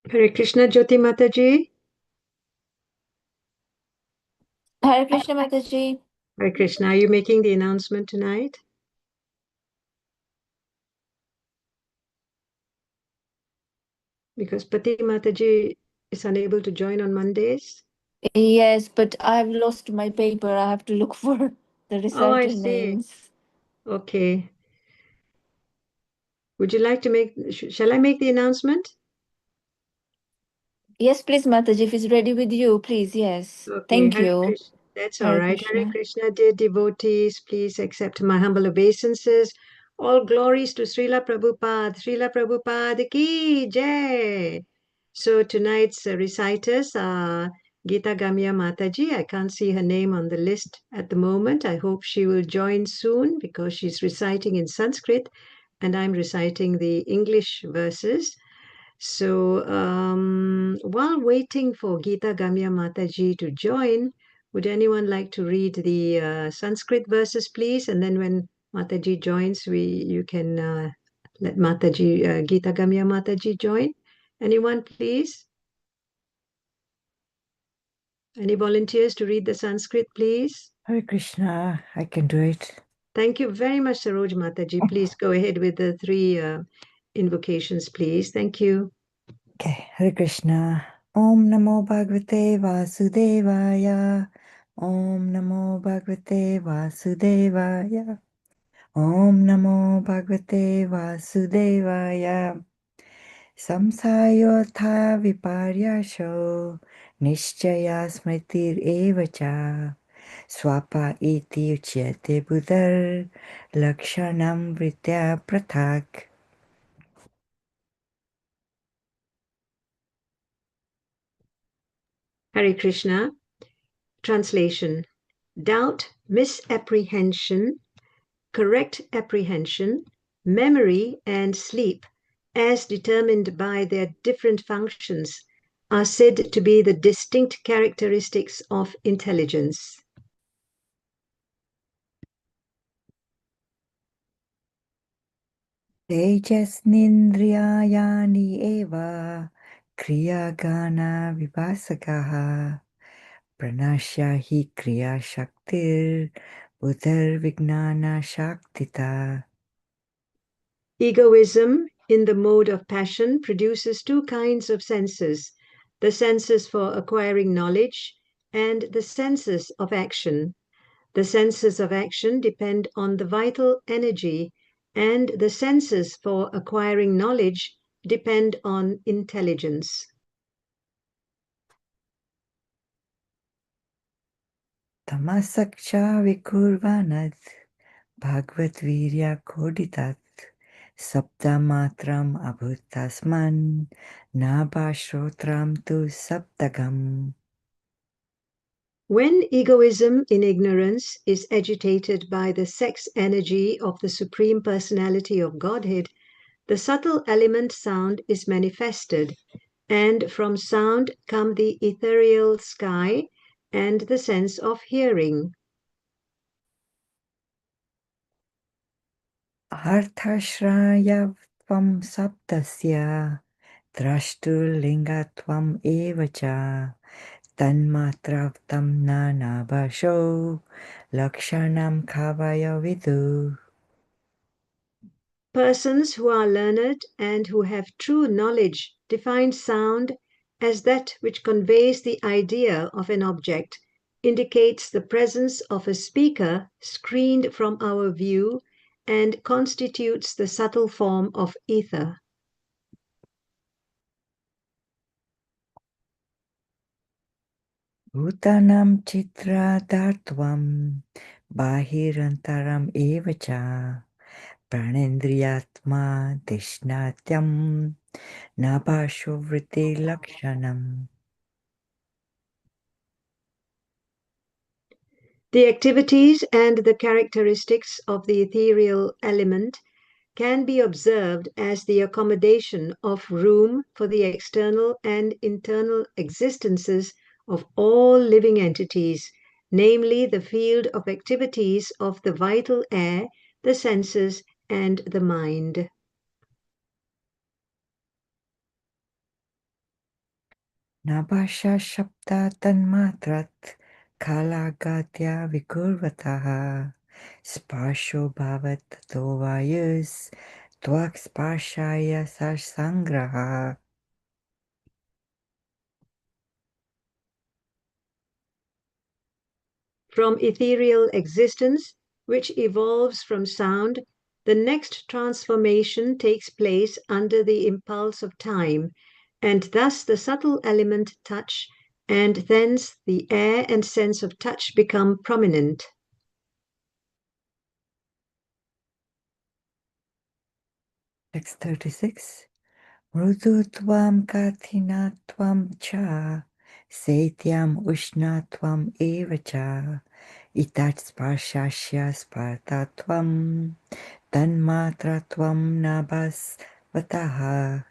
Hare Krishna, Jyoti Mataji. Hare Krishna Mataji. Hare Krishna, are you making the announcement tonight? Because Pati Mataji is unable to join on Mondays. Yes, but I've lost my paper. I have to look for the Oh, result I and see. names. Okay. Would you like to shall I make the announcement? Yes, please, Mataji, if it's ready with you, please. Yes. Okay, Thank Hare you. Krishna. That's all Hare right. Hare Krishna. Krishna, dear devotees, please accept my humble obeisances. All glories to Srila Prabhupada. Srila Prabhupada ki jai. So tonight's reciters are Gita Gamya Mataji. I can't see her name on the list at the moment. I hope she will join soon because she's reciting in Sanskrit and I'm reciting the English verses. So while waiting for Gita Gamya Mataji to join, would anyone like to read the Sanskrit verses, please? And then when Mataji joins, you can let Mataji, Gita Gamya Mataji join. Anyone, please? Any volunteers to read the Sanskrit, please? Hare Krishna, I can do it. Thank you very much, Saroj Mataji. Please go ahead with the three invocations, please. Thank you. Okay, Hare Krishna. Om Namo Bhagavate Vasudevaya. Om Namo Bhagavate Vasudevaya. Om Namo Bhagavate Vasudevaya. Samsayotha Viparyasho. Nishchaya Smritir Evacha. Swapa iti uchyate Buddhar. Lakshanam Vritya Prathak. Hare Krishna. Translation. Doubt, misapprehension, correct apprehension, memory, and sleep, as determined by their different functions, are said to be the distinct characteristics of intelligence. Tejasnindriyayani eva kriyagana vipasakaha pranashya hi kriya shaktir buddhar vignana shaktita. Egoism in the mode of passion produces two kinds of senses, the senses for acquiring knowledge and the senses of action. The senses of action depend on the vital energy, and the senses for acquiring knowledge depend on intelligence. Tamasaksha vikurvanat bhagavad virya koditat saptamatram abhutasman nabashrotram tu saptagam. When egoism in ignorance is agitated by the sex energy of the Supreme Personality of Godhead, the subtle element sound is manifested, and from sound come the ethereal sky and the sense of hearing. Arthashrayatvam saptasya drashtulingatvam evacha tanmatravtam nanabasho lakshanam kavaya vidu. Persons who are learned and who have true knowledge define sound as that which conveys the idea of an object, indicates the presence of a speaker screened from our view, and constitutes the subtle form of ether. Bhutanam chitradartvam bahirantaram evacha pranendriyatma deshnatyam nabasho vritti lakshanam. The activities and the characteristics of the ethereal element can be observed as the accommodation of room for the external and internal existences of all living entities, namely the field of activities of the vital air, the senses, and the mind. Nabasha Shabda Tanmatrat Kalagatya Vikurvataha Sparsho Bhavat Tovayas Tvak Sparshaya Sangraha. From ethereal existence, which evolves from sound, the next transformation takes place under the impulse of time, and thus the subtle element touch, and thence the air and sense of touch become prominent. Text 36. Mrudutvam kathinatvam cha Saityam ushnatvam evacha Itat sparshasya spartatvam Tanmatratvam nabas vataha.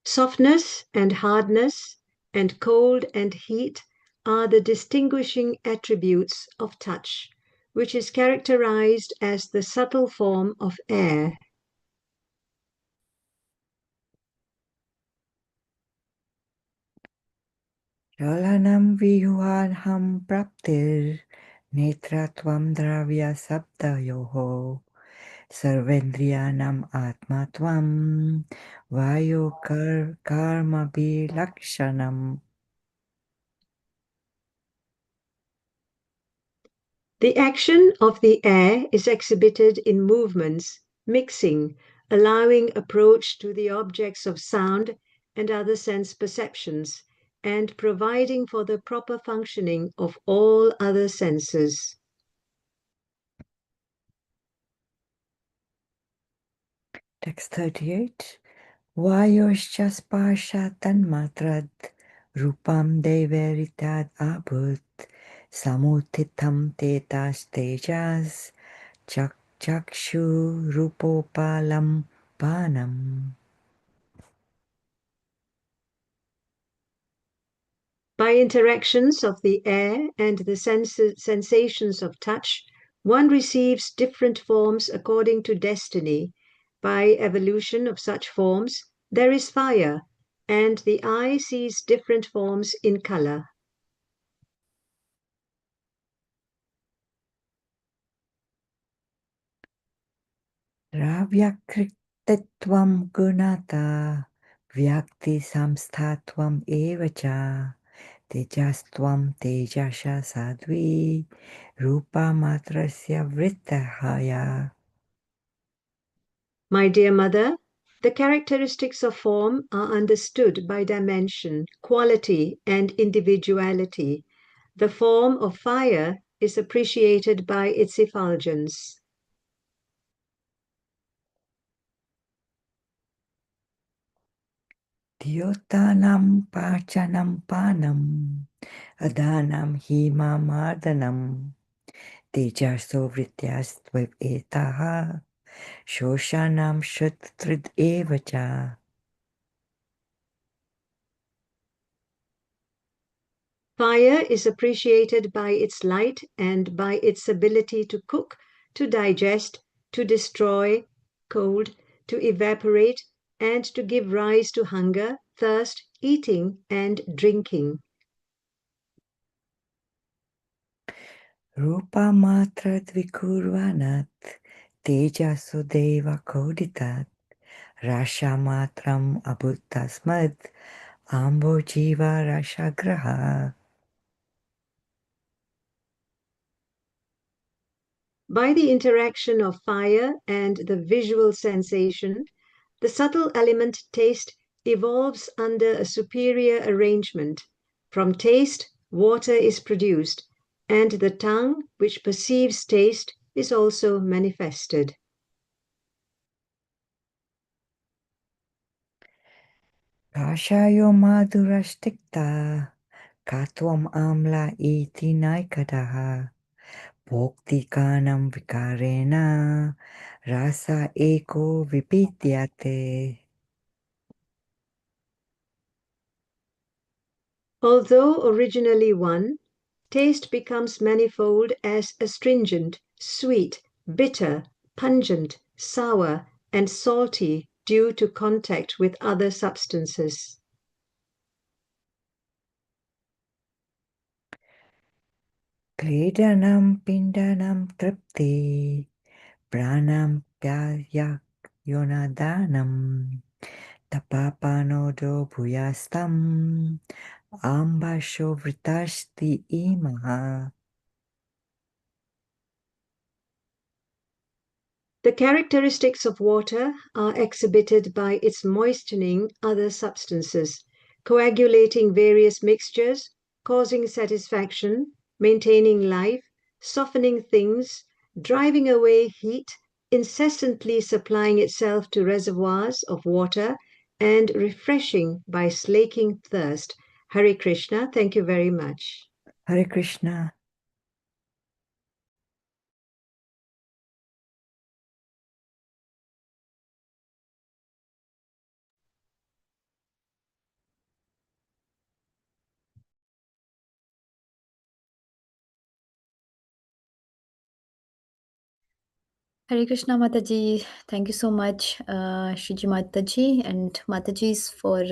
Softness and hardness, and cold and heat are the distinguishing attributes of touch, which is characterized as the subtle form of air. Chalanam vihuanham praptir Netratvam dravya sabdayoho Sarvendriyanam atmatvam Vayo karma lakshanam. The action of the air is exhibited in movements, mixing, allowing approach to the objects of sound and other sense perceptions, and providing for the proper functioning of all other senses. Text 38. Vayoscha sparsha tanmatrad Rupam deveritad abhut Samutitam tetas tejas Chakshu rupopalam panam. By interactions of the air and the sensations of touch, one receives different forms according to destiny. By evolution of such forms, there is fire, and the eye sees different forms in color. Ravyakritetvam gunata Vyakti samstatvam evacha Tejastvam tejasha sadvi Rupa matrasya vrittahaya. My dear mother, the characteristics of form are understood by dimension, quality, and individuality. The form of fire is appreciated by its effulgence. Dyotanam pachanam panam Adhanam himamardanam Tejaso vrityastvav etaha Shoshanam shatrid evacha. Fire is appreciated by its light and by its ability to cook, to digest, to destroy, cold, to evaporate, and to give rise to hunger, thirst, eating, and drinking. Rupa matra dvikurvanat Tejaso deva koditat Rasha matram abhuttasmad Ambo jiva rashagraha. By the interaction of fire and the visual sensation, the subtle element taste evolves under a superior arrangement. From taste, water is produced, and the tongue, which perceives taste, is also manifested. Kashayo madhurashtikta Katvam amla iti naikadaha Bhoktikanam vikarena Rasa eko vipityate. Although originally one, taste becomes manifold as astringent, sweet, bitter, pungent, sour, and salty due to contact with other substances. Kledanam pindanam tripti, pranam pyayak yonadanam, tapapanodo bhuyastam, ambasho vritashti imaha. The characteristics of water are exhibited by its moistening other substances, coagulating various mixtures, causing satisfaction, maintaining life, softening things, driving away heat, incessantly supplying itself to reservoirs of water, and refreshing by slaking thirst. Hare Krishna, thank you very much. Hare Krishna. Hare Krishna Mataji, thank you so much, Shiji Mataji and Matajis for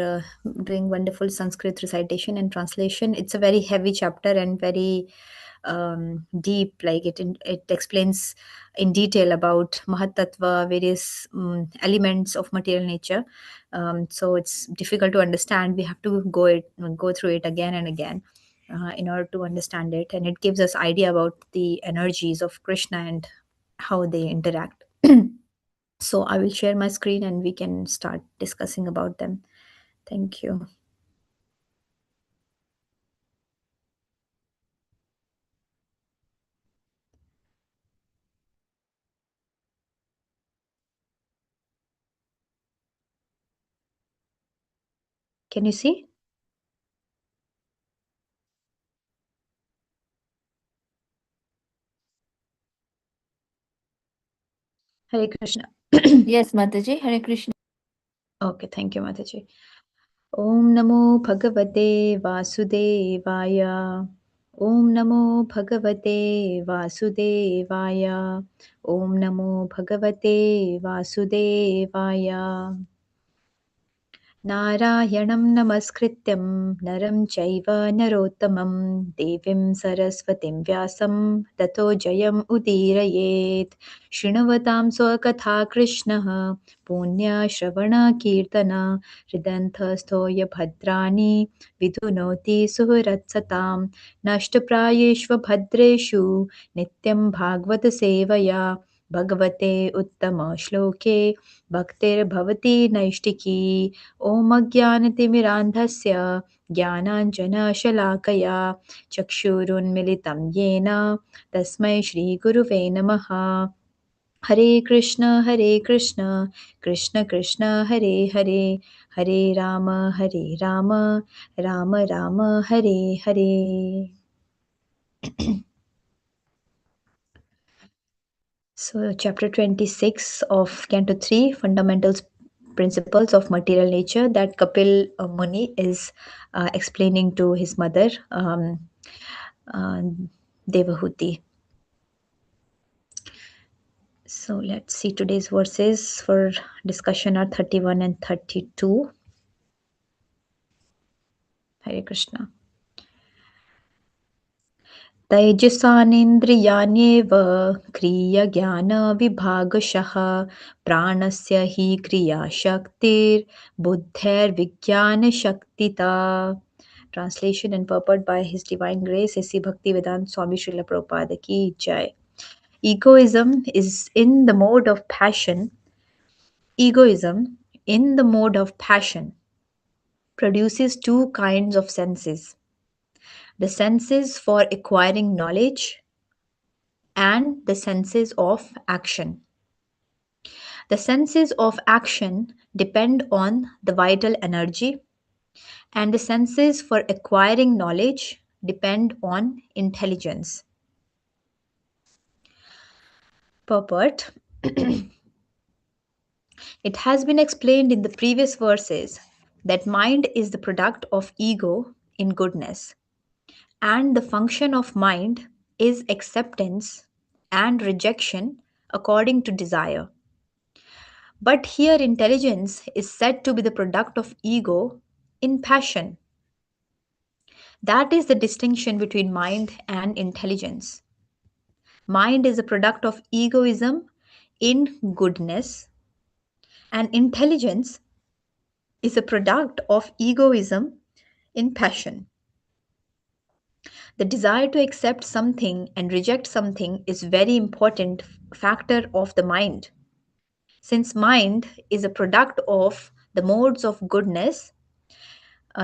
doing wonderful Sanskrit recitation and translation. It's a very heavy chapter and very deep, like it explains in detail about Mahatattva, various elements of material nature. So it's difficult to understand. We have to go through it again and again. In order to understand it, and it gives us idea about the energies of Krishna and how they interact. So I will share my screen and we can start discussing about them. Thank you. Can you see? Hare Krishna. Yes, Mataji, Hare Krishna. Okay, thank you, Mataji. Om Namo Bhagavate Vasudevaya. Om Namo Bhagavate Vasudevaya. Om Namo Bhagavate Vasudevaya. नारायणं नमस्कृत्यं नरं चैव नरोत्तमं देवीं सरस्वतीं व्यासं ततो जयम् उदीरयेत् शृण्वतां स्वकथा कृष्णः पुण्यश्रवणकीर्तना हृदन्थस्थो भद्राणि विधुनोति सुहृत्सतां नष्टप्रायेष्वभद्रेषु नित्यं भागवतसेवया भगवते उत्तमश्लोके भक्तिर्भवति नैष्टिकी ॐ अज्ञानतिमिरान्धस्य ज्ञानाञ्जनशलाकया चक्षुरुन्मिलितं येन तस्मै श्रीगुरुवे नमः हरे Krishna Krishna Krishna Hare Hare Hare Ram Ram Ram Hare Hare. So, chapter 26 of Canto 3, Fundamentals Principles of Material Nature, that Kapil Muni is explaining to his mother, Devahuti. So, let's see today's verses for discussion are 31 and 32. Hare Krishna. तैजसानेन्द्रियाण्येव क्रियज्ञानविभागशः प्राणस्य हि क्रियाशक्तिर्बुद्धैर्विज्ञानशक्तिता. Translation and purport by His Divine Grace A.C. Bhaktivedanta Swami Srila Prabhupada Ki Jai. Egoism in the mode of passion. Egoism in the mode of passion produces two kinds of senses: the senses for acquiring knowledge and the senses of action. The senses of action depend on the vital energy, and the senses for acquiring knowledge depend on intelligence. Purport. It has been explained in the previous verses that mind is the product of ego in goodness, and the function of mind is acceptance and rejection according to desire. But here intelligence is said to be the product of ego in passion. That is the distinction between mind and intelligence. Mind is a product of egoism in goodness, and intelligence is a product of egoism in passion. The desire to accept something and reject something is very important factor of the mind. Since mind is a product of the modes of goodness,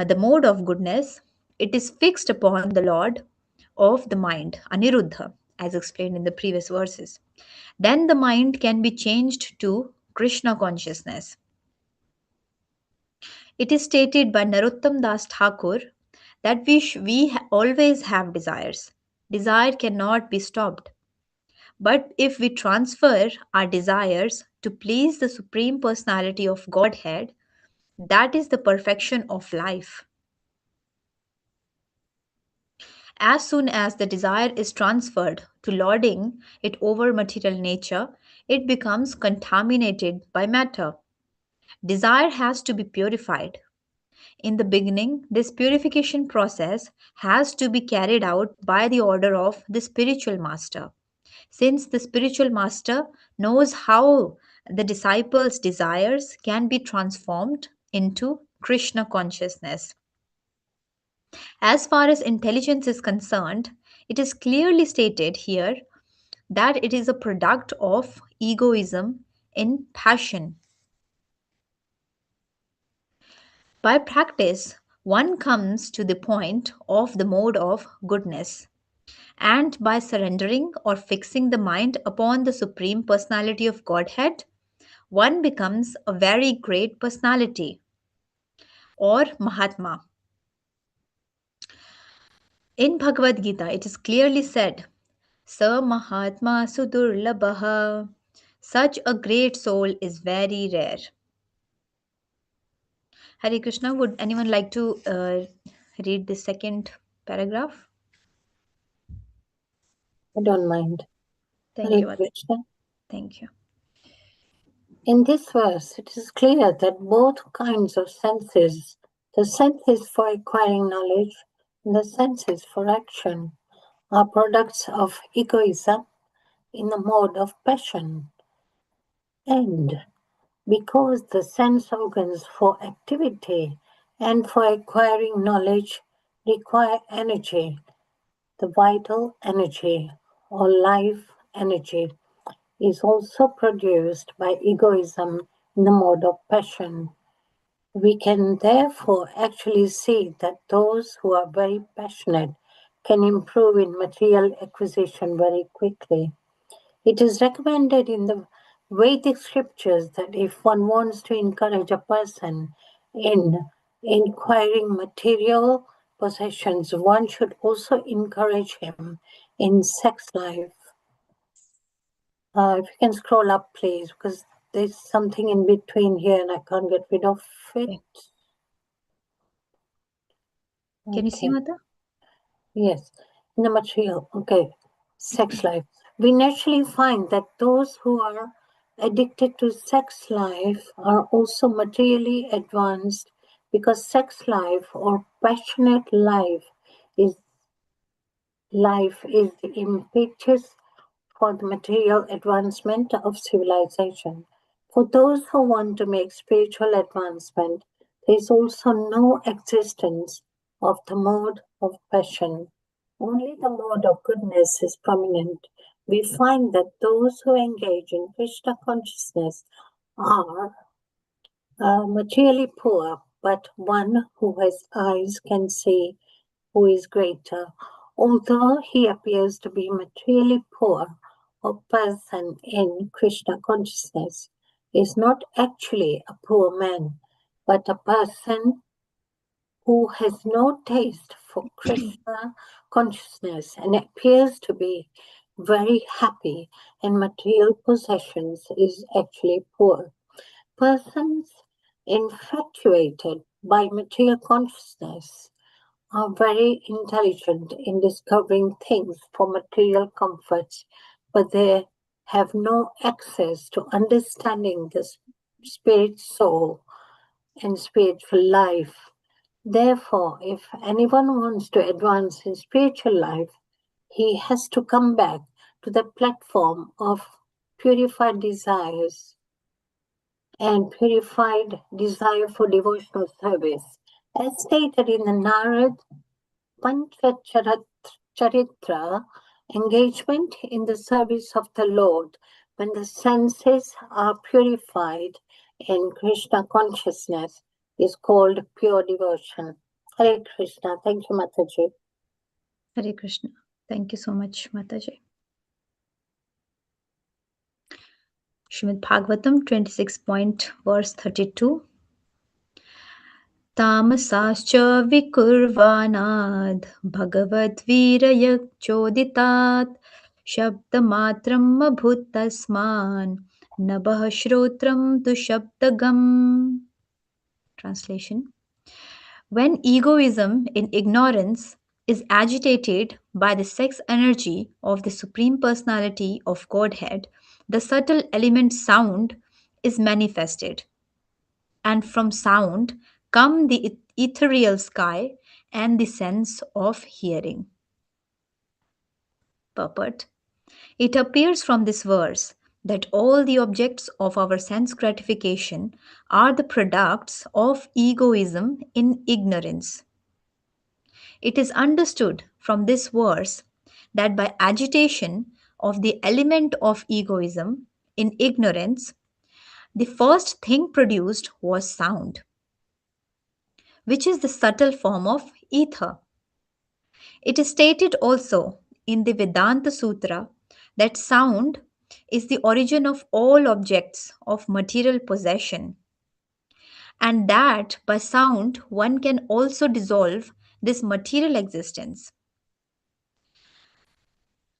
the mode of goodness, it is fixed upon the Lord of the mind, Aniruddha, as explained in the previous verses. Then the mind can be changed to Krishna consciousness. It is stated by Narottam Das Thakur that we always have desires. Desire cannot be stopped. But if we transfer our desires to please the Supreme Personality of Godhead, that is the perfection of life. As soon as the desire is transferred to lording it over material nature, it becomes contaminated by matter. Desire has to be purified. In the beginning, this purification process has to be carried out by the order of the spiritual master. Since the spiritual master knows how the disciples' desires can be transformed into Krishna consciousness. As far as intelligence is concerned, it is clearly stated here that it is a product of egoism in passion. By practice, one comes to the point of the mode of goodness, and by surrendering or fixing the mind upon the Supreme Personality of Godhead, one becomes a very great personality or Mahatma. In Bhagavad Gita, it is clearly said, Sa Mahatma Sudurlabhaha. Such a great soul is very rare. Hare Krishna, would anyone like to read the second paragraph? I don't mind. Thank Hare you, Mataji. Krishna. Thank you. In this verse, it is clear that both kinds of senses, the senses for acquiring knowledge and the senses for action, are products of egoism in the mode of passion. And because the sense organs for activity and for acquiring knowledge require energy, the vital energy or life energy is also produced by egoism in the mode of passion. We can therefore actually see that those who are very passionate can improve in material acquisition very quickly. It is recommended in the Vedic scriptures that if one wants to encourage a person in acquiring material possessions, one should also encourage him in sex life. If you can scroll up, please, because there's something in between here and I can't get rid of it. Can you see, Mata? Yes, in the material. Okay, sex life. We naturally find that those who are addicted to sex life are also materially advanced because sex life or passionate life is the impetus for the material advancement of civilization. For those who want to make spiritual advancement, there is also no existence of the mode of passion. Only the mode of goodness is prominent. We find that those who engage in Krishna consciousness are materially poor, but one who has eyes can see who is greater. Although he appears to be materially poor, a person in Krishna consciousness is not actually a poor man, but a person who has no taste for Krishna consciousness and appears to be very happy and material possessions is actually poor. Persons infatuated by material consciousness are very intelligent in discovering things for material comforts, but they have no access to understanding the spirit soul and spiritual life. Therefore, if anyone wants to advance in spiritual life, he has to come back to the platform of purified desires and purified desire for devotional service. As stated in the Narad Charitra, engagement in the service of the Lord when the senses are purified in Krishna consciousness is called pure devotion. Hare Krishna. Thank you, Mataji. Hare Krishna. Thank you so much, Mataji. Srimad Bhagavatam 26 verse 32. तामसाश्च विकुर्वाणाद् भगवद्वीरयचोदितात् शब्दमात्रम् अभूत् तस्मान् नभः श्रोत्रं तु शब्दगम्. Translation. When egoism in ignorance is agitated by the sex energy of the Supreme Personality of Godhead, the subtle element sound is manifested. And from sound come the ethereal sky and the sense of hearing. Purport. It appears from this verse that all the objects of our sense gratification are the products of egoism in ignorance. It is understood from this verse that by agitation of the element of egoism in ignorance, the first thing produced was sound, which is the subtle form of ether. It is stated also in the Vedanta Sutra that sound is the origin of all objects of material possession, and that by sound one can also dissolve this material existence.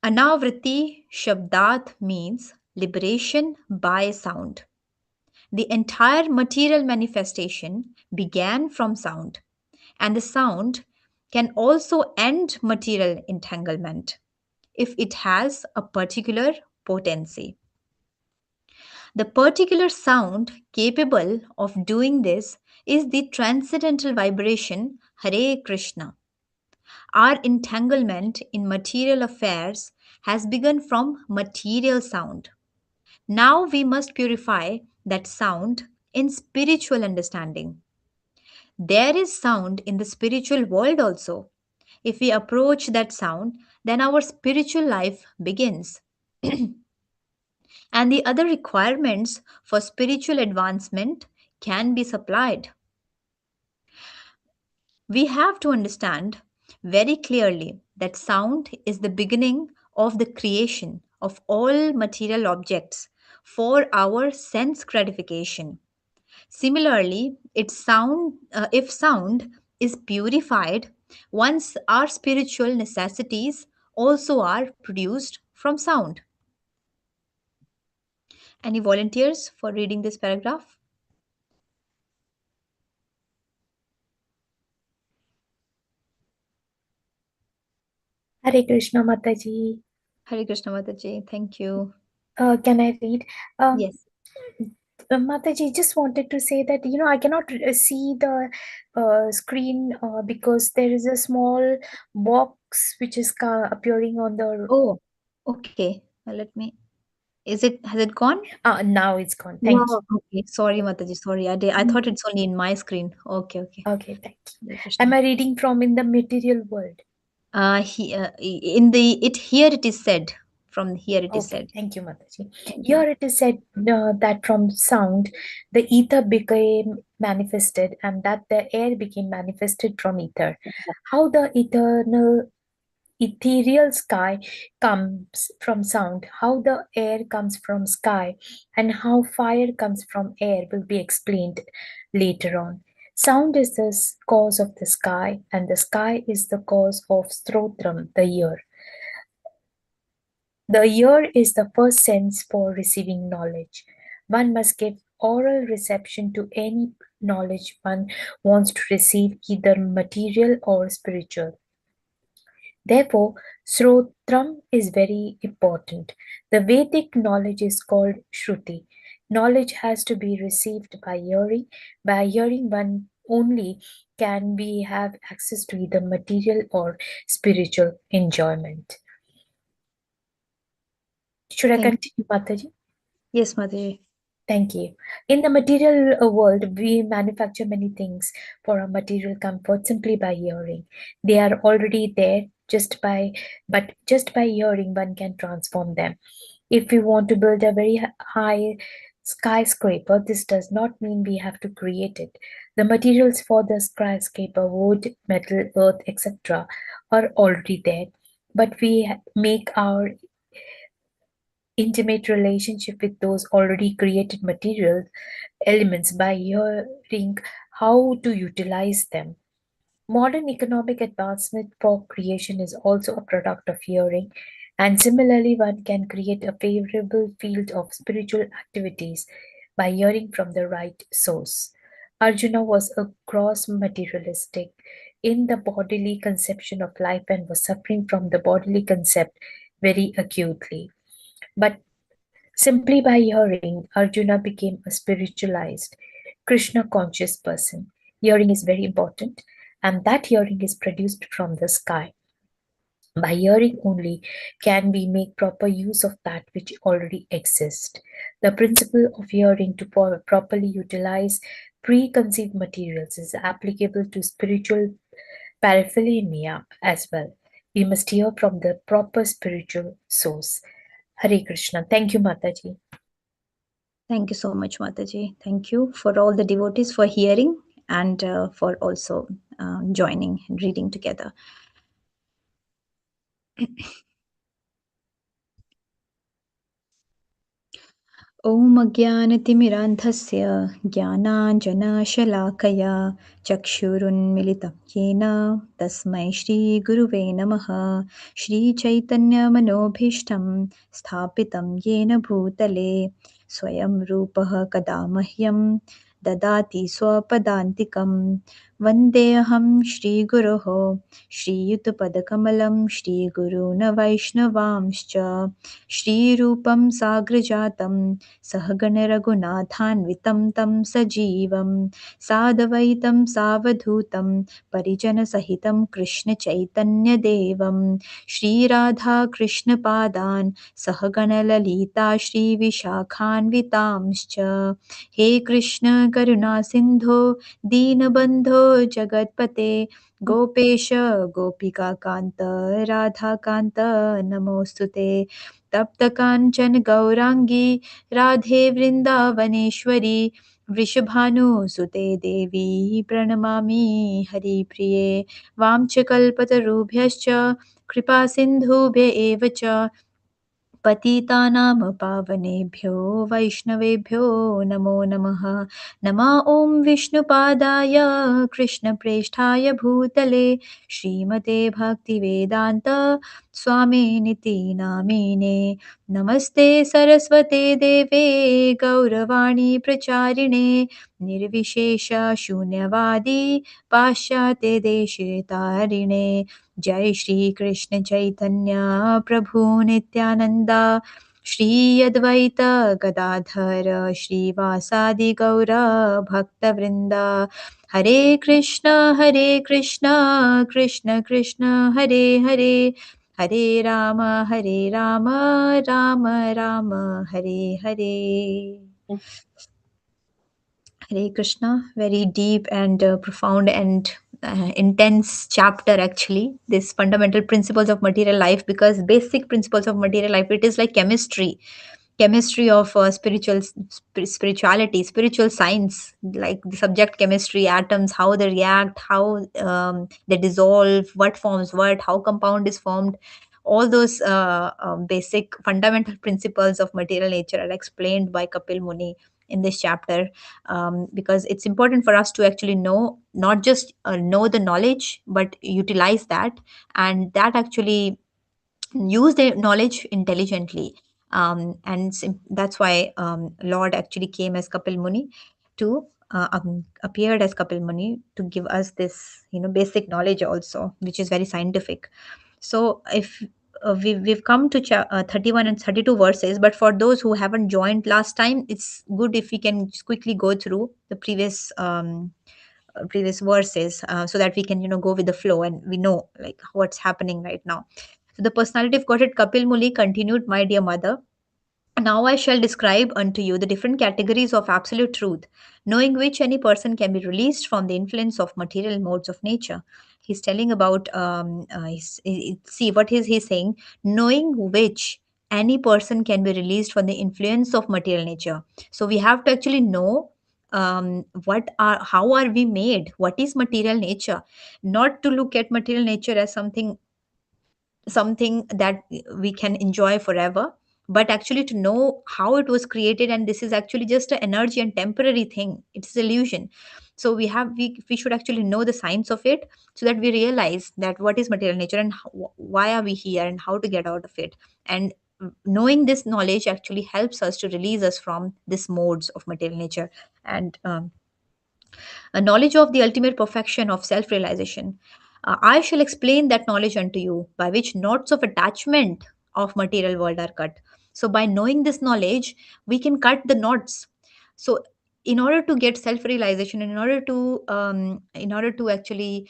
Anavritti Shabdat means liberation by sound. The entire material manifestation began from sound, and the sound can also end material entanglement if it has a particular potency. The particular sound capable of doing this is the transcendental vibration Hare Krishna. Our entanglement in material affairs has begun from material sound. Now we must purify that sound in spiritual understanding. There is sound in the spiritual world also. If we approach that sound, then our spiritual life begins. And the other requirements for spiritual advancement can be supplied. We have to understand very clearly that sound is the beginning of the creation of all material objects for our sense gratification. Similarly, if sound is purified, once our spiritual necessities also are produced from sound. Any volunteers for reading this paragraph? Hare Krishna Mataji. Hare Krishna Mataji, thank you. Can I read? Yes. Mataji, just wanted to say that, I cannot see the screen because there is a small box which is appearing on the... Oh, okay. Let me. Has it gone? Now it's gone. Thank you. Okay. Sorry, Mataji. Sorry. I thought it's only in my screen. Okay. Okay, thank you. Hare Krishna. Am I reading from in the material world? Here it is said. From here it is Okay, said. thank you, Mataji. Thank you. Here it is said that from sound, the ether became manifested and that the air became manifested from ether. How the ethereal sky comes from sound, how the air comes from sky, and how fire comes from air will be explained later on. Sound is the cause of the sky, and the sky is the cause of Strotram, the ear. The ear is the first sense for receiving knowledge. One must give oral reception to any knowledge one wants to receive, either material or spiritual. Therefore, Srotram is very important. The Vedic knowledge is called Shruti. Knowledge has to be received by hearing. By hearing, one only can we have access to either material or spiritual enjoyment. Should I continue, Mataji? Yes, Mataji. Thank you. In the material world, we manufacture many things for our material comfort simply by hearing. They are already there but just by hearing, one can transform them. If we want to build a very high skyscraper, this does not mean we have to create it. The materials for the skyscraper, wood, metal, earth, etc., are already there. But we make our intimate relationship with those already created material elements by hearing how to utilize them. Modern economic advancement for creation is also a product of hearing, and similarly, one can create a favorable field of spiritual activities by hearing from the right source. Arjuna was a gross materialistic in the bodily conception of life and was suffering from the bodily concept very acutely. But simply by hearing, Arjuna became a spiritualized, Krishna conscious person. Hearing is very important, and that hearing is produced from the sky. By hearing only can we make proper use of that which already exists. The principle of hearing to properly utilize preconceived materials is applicable to spiritual paraphernalia as well. We must hear from the proper spiritual source. Hare Krishna. Thank you, Mataji. Thank you so much, Mataji. Thank you for all the devotees for hearing and for also joining and reading together. ॐ अज्ञानतिमिरान्धस्य ज्ञानाञ्जनशलाकया चक्षुरुन्मिलितं येन तस्मै श्रीगुरुवे नमः। श्रीचैतन्यमनोभीष्टं स्थापितं येन भूतले स्वयं रूपः कदा मह्यं ददाति स्वपदान्तिकं। वन्देऽहं श्रीगुरोः श्रीयुतपदकमलं श्रीगुरून् वैष्णवांश्च श्रीरूपं साग्रजातं सहगणरघुनाथान्वितं तं सजीवं साद्वैतं सावधूतं परिजनसहितं कृष्णचैतन्यदेवं श्रीराधाकृष्णपादान् सहगणललिता श्रीविशाखान्वितांश्च। हे कृष्ण करुणासिन्धो दीनबन्धो जगत्पते गोपेश गोपिकान्त राधाकान्त नमोऽस्तु ते। तप्तकाञ्चन गौराङ्गी राधे वृन्दावनेश्वरी वृषभानुसुते देवी प्रणमामि हरिप्रिये। वाञ्छकल्पतरुभ्यश्च कृपासिन्धुभ्य एव च पतितानां पावनेभ्यो वैष्णवेभ्यो नमो नमः। नमः ॐ विष्णुपादाय कृष्णप्रेष्ठाय भूतले श्रीमते भक्तिवेदान्त स्वामिनिति नामिने। नमस्ते सरस्वते देवे गौरवाणी प्रचारिणे निर्विशेष शून्यवादी पाश्चात्य देशे तारिणे। जय श्री कृष्ण चैतन्य प्रभु नित्यानंद श्री अद्वैत गदाधर श्रीवासादि गौर भक्तवृंद। हरे कृष्ण कृष्ण कृष्ण हरे हरे, हरे Ram Ram Ram Hare Hare. Hare Krishna, very deep and profound and intense chapter actually, this fundamental principles of material life, because basic principles of material life, it is like chemistry of spirituality, spiritual science, like the subject chemistry, atoms, how they react, how they dissolve, what forms what, how compound is formed. All those basic fundamental principles of material nature are explained by Kapil Muni in this chapter, because it's important for us to actually know, not just know the knowledge, but utilize that, and that actually use their knowledge intelligently. That's why Lord actually came as Kapil Muni to appeared as Kapil Muni to give us this basic knowledge also, which is very scientific. So if we've come to 31 and 32 verses, but for those who haven't joined last time, it's good if we can just quickly go through the previous verses, so that we can go with the flow and we know like what's happening right now. So the personality of Godhead Kapil Muni continued, "My dear mother, now I shall describe unto you the different categories of absolute truth, knowing which any person can be released from the influence of material modes of nature." He's telling about, see what is he saying? Knowing which any person can be released from the influence of material nature. So we have to actually know how are we made? What is material nature? Not to look at material nature as something that we can enjoy forever, but actually to know how it was created, and this is actually just an energy and temporary thing, it's illusion. So we should actually know the science of it, so that we realize that what is material nature and why are we here and how to get out of it. And knowing this knowledge actually helps us to release us from this modes of material nature. And a knowledge of the ultimate perfection of self realization. I shall explain that knowledge unto you, by which knots of attachment of material world are cut. So, by knowing this knowledge, we can cut the knots. So, in order to get self realization, in order to actually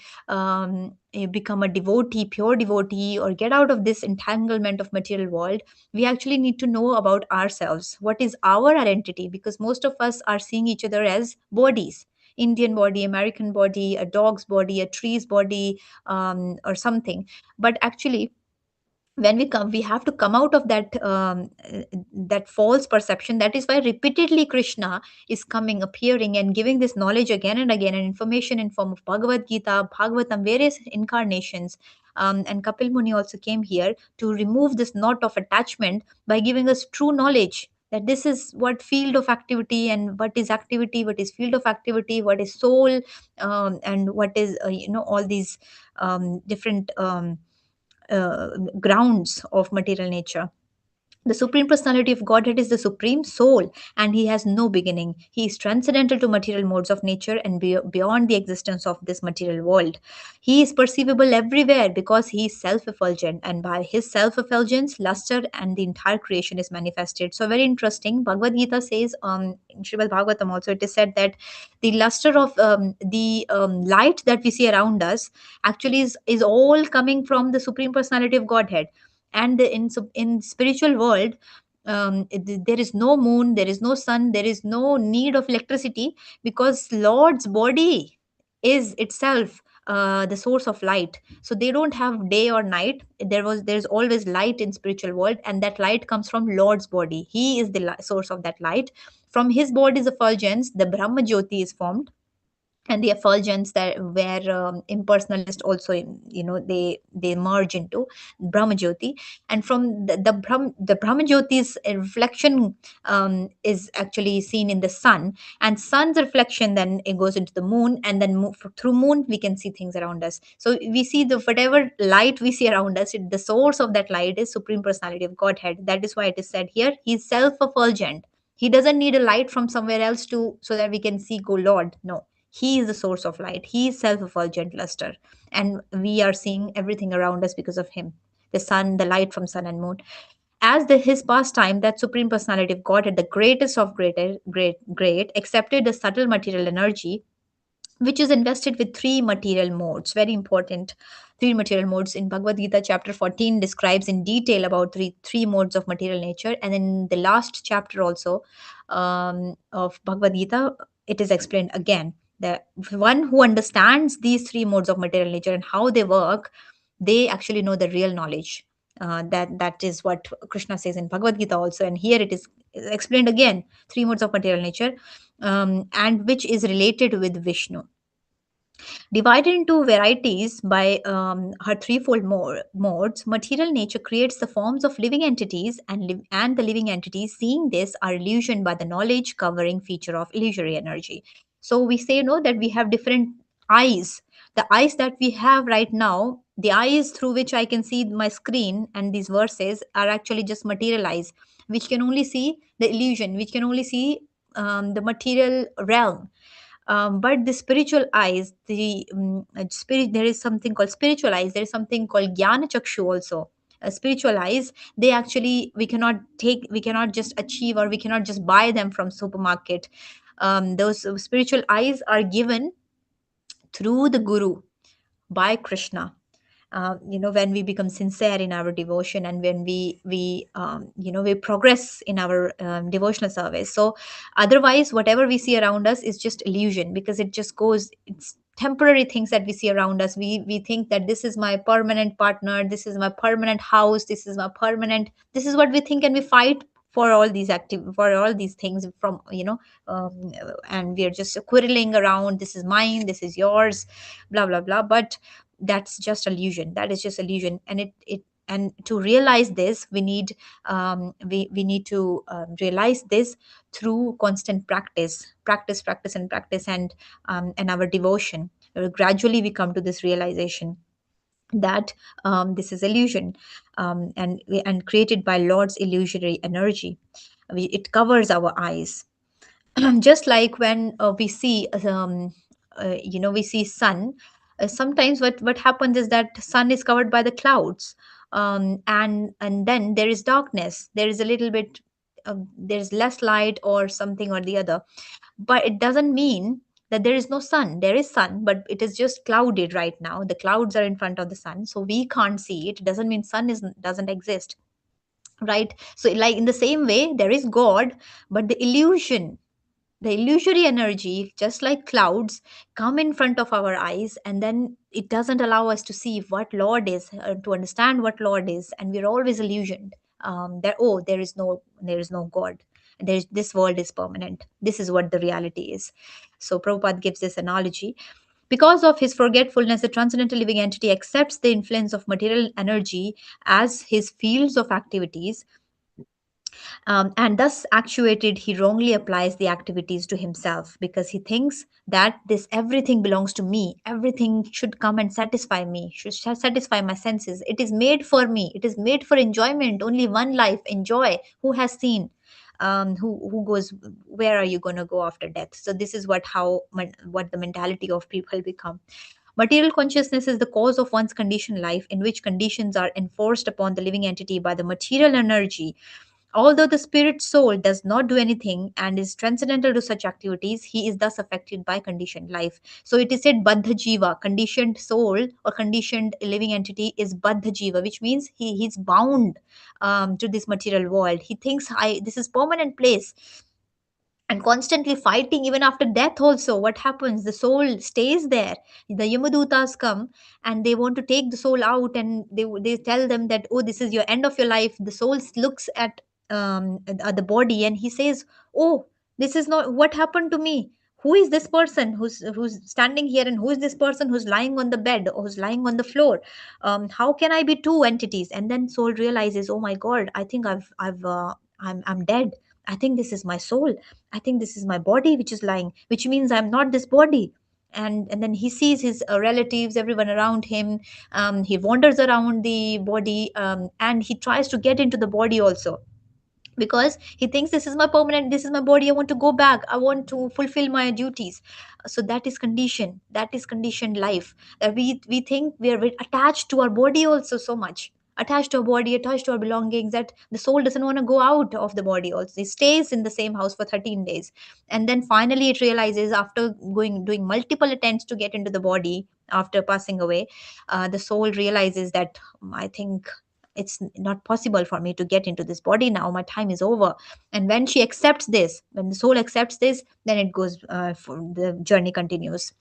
become a devotee, pure devotee, or get out of this entanglement of material world, we actually need to know about ourselves. What is our identity? Because most of us are seeing each other as bodies. Indian body, American body, a dog's body, a tree's body, or something. But actually, when we have to come out of that false perception. That is why repeatedly Krishna is coming, appearing, and giving this knowledge again and again, and information in form of Bhagavad Gita, Bhagavatam, various incarnations. And Kapil Muni also came here to remove this knot of attachment by giving us true knowledge, that this is what field of activity, and what is activity, what is field of activity, what is soul, and what is all these different grounds of material nature. The Supreme Personality of Godhead is the Supreme Soul, and He has no beginning. He is transcendental to material modes of nature and beyond the existence of this material world. He is perceivable everywhere because He is self effulgent, and by His self effulgence, luster, and the entire creation is manifested. So, very interesting. Bhagavad Gita says, in Srimad Bhagavatam also, it is said that the luster of the light that we see around us actually is all coming from the Supreme Personality of Godhead. And in spiritual world, there is no moon, there is no sun, there is no need of electricity, because Lord's body is itself the source of light. So they don't have day or night. There's always light in spiritual world, and that light comes from Lord's body. He is the source of that light. From His body's effulgence, the Brahma Jyoti is formed, and the effulgence that where impersonalists also they merge into Brahma Jyoti. And from the Brahma Jyoti's reflection is actually seen in the sun, and sun's reflection then it goes into the moon, and then through moon we can see things around us. So we see the whatever light we see around us, the source of that light is Supreme Personality of Godhead. That is why it is said here, He's self-effulgent. He doesn't need a light from somewhere else to so that we can see go Lord. No, He is the source of light. He is self-effulgent luster. And we are seeing everything around us because of Him. The sun, the light from sun and moon. As His pastime, that Supreme Personality of Godhead, the greatest of great, accepted the subtle material energy, which is invested with three material modes. Very important. Three material modes. In Bhagavad Gita, chapter 14 describes in detail about three modes of material nature. And in the last chapter also of Bhagavad Gita, it is explained again. The one who understands these three modes of material nature and how they work, they actually know the real knowledge. That is what Krishna says in Bhagavad Gita also. And here it is explained again, three modes of material nature, and which is related with Vishnu. Divided into varieties by her threefold modes, material nature creates the forms of living entities, and the living entities, seeing this, are illusioned by the knowledge covering feature of illusory energy. So we say no that we have different eyes. The eyes that we have right now, the eyes through which I can see my screen and these verses, are actually just material eyes, which can only see the illusion, which can only see the material realm. But the spiritual eyes, the spirit, there is something called spiritual eyes. There is something called jnana chakshu also. spiritual eyes, they actually, we cannot just achieve, or we cannot just buy them from supermarket. Those spiritual eyes are given through the Guru, by Krishna. When we become sincere in our devotion, and when we progress in our devotional service. So otherwise, whatever we see around us is just illusion, because it's temporary things that we see around us. We think that this is my permanent partner, this is my permanent house, this is what we think, and we fight for all these things from, and we are just quarreling around, this is mine, this is yours, blah blah blah. But that's just illusion, that is just illusion. And and to realize this, we need to realize this through constant practice, and our devotion. Gradually we come to this realization that this is illusion, and created by Lord's illusory energy. It covers our eyes. Just like when we see sun. Sometimes what happens is that sun is covered by the clouds, and then there is darkness, there is a little bit, there's less light or something or the other. But it doesn't mean that there is no sun. There is sun, but it is just clouded right now. The clouds are in front of the sun, so we can't see it. It doesn't mean sun doesn't exist, right? So like in the same way, there is God, but the illusory energy, just like clouds, come in front of our eyes, and then it doesn't allow us to see what Lord is, to understand what Lord is, and we're always illusioned, that, oh, there is no God, this world is permanent, this is what the reality is. So Prabhupada gives this analogy. Because of his forgetfulness, the transcendental living entity accepts the influence of material energy as his fields of activities, and thus actuated, he wrongly applies the activities to himself, because he thinks that this everything belongs to me, everything should come and satisfy me, should satisfy my senses, it is made for me, it is made for enjoyment, only one life, enjoy. Who has seen, who goes, where are you going to go after death? So this is what the mentality of people become. Material consciousness is the cause of one's conditioned life, in which conditions are enforced upon the living entity by the material energy. Although the spirit soul does not do anything and is transcendental to such activities, he is thus affected by conditioned life. So it is said Baddha Jiva, conditioned soul or conditioned living entity is Baddha Jiva, which means he's bound to this material world. He thinks this is permanent place, and constantly fighting even after death also. What happens? The soul stays there. The Yamadutas come and they want to take the soul out, and they tell them that, oh, this is your end of your life. The soul looks at the body, and he says, oh, this is not what happened to me. Who is this person who's standing here, and who is this person who's lying on the bed or who's lying on the floor? How can I be two entities? And then soul realizes, oh my god, I think I'm dead. I think this is my soul. I think this is my body which is lying, which means I'm not this body. And then he sees his relatives, everyone around him. He wanders around the body, and he tries to get into the body also, because he thinks this is my permanent, this is my body, I want to go back, I want to fulfill my duties. So that is condition, that is conditioned life, that we think we are very attached to our body also, so much attached to our body, attached to our belongings, that the soul doesn't want to go out of the body also. It stays in the same house for 13 days, and then finally it realizes, after doing multiple attempts to get into the body after passing away, the soul realizes that, I think it's not possible for me to get into this body now, my time is over. And when she accepts this, when the soul accepts this, then it goes, for the journey continues.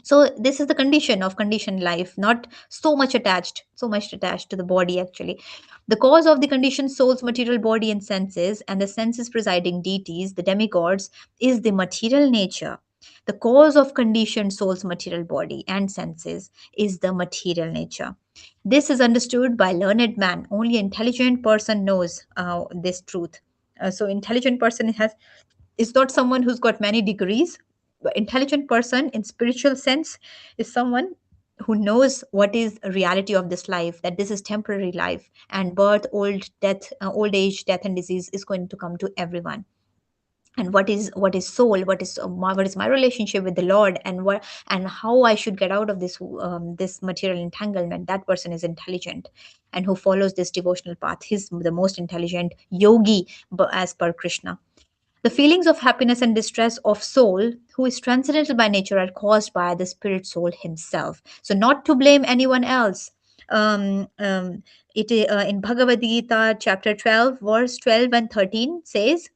So this is the condition of conditioned life, not so much attached to the body. Actually, the cause of the conditioned soul's material body and senses, and the senses presiding deities, the demigods, is the material nature. The cause of conditioned soul's material body and senses is the material nature. This is understood by learned man. Only intelligent person knows this truth. So intelligent person is not someone who's got many degrees. But intelligent person in spiritual sense is someone who knows what is a reality of this life, that this is temporary life, and birth, old age, death and disease is going to come to everyone. and what is soul, what is my relationship with the Lord, and how I should get out of this material entanglement. That person is intelligent, and who follows this devotional path, he's the most intelligent yogi, as per Krishna. The feelings of happiness and distress of soul who is transcendental by nature are caused by the spirit soul himself. So not to blame anyone else. um, um, in Bhagavad Gita chapter 12 verse 12 and 13 says,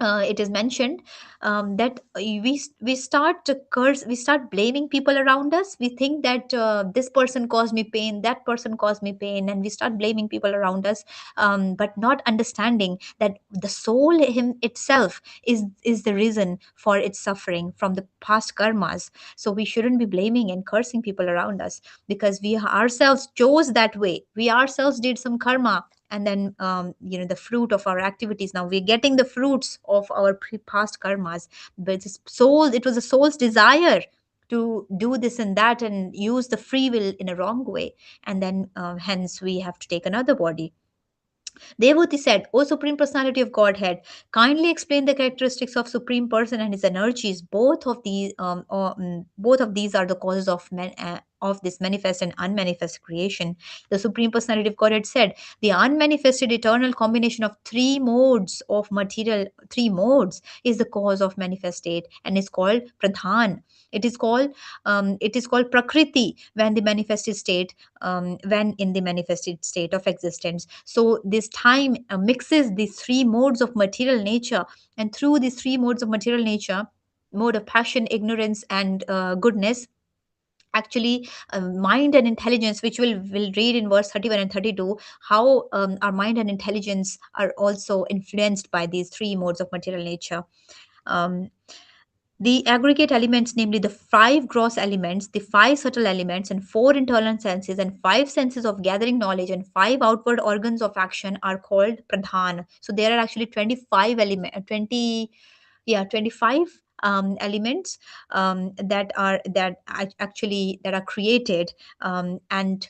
it is mentioned that we start to curse, we start blaming people around us. We think that this person caused me pain, that person caused me pain, and we start blaming people around us, but not understanding that the soul him itself is the reason for its suffering from the past karmas. So we shouldn't be blaming and cursing people around us, because we ourselves chose that way. We ourselves did some karma, and then the fruit of our activities, now we're getting the fruits of our past karmas. But it was the soul's desire to do this and that and use the free will in a wrong way, and then hence we have to take another body. Devoti said, O Supreme Personality of Godhead, kindly explain the characteristics of Supreme Person and his energies. Both of these are the causes of this manifest and unmanifest creation. The Supreme Personality of Godhead said, the unmanifested eternal combination of three modes is the cause of manifest state and is called Pradhan. It is called Prakriti when the manifested state, when in the manifested state of existence. So this time mixes these three modes of material nature, and through these three modes of material nature, mode of passion, ignorance, and goodness, actually mind and intelligence, which will read in verse 31 and 32, how our mind and intelligence are also influenced by these three modes of material nature. um, the aggregate elements, namely the five gross elements, the five subtle elements, and four internal senses, and five senses of gathering knowledge, and five outward organs of action, are called pradhan. So there are actually 25 25 elements that are created, and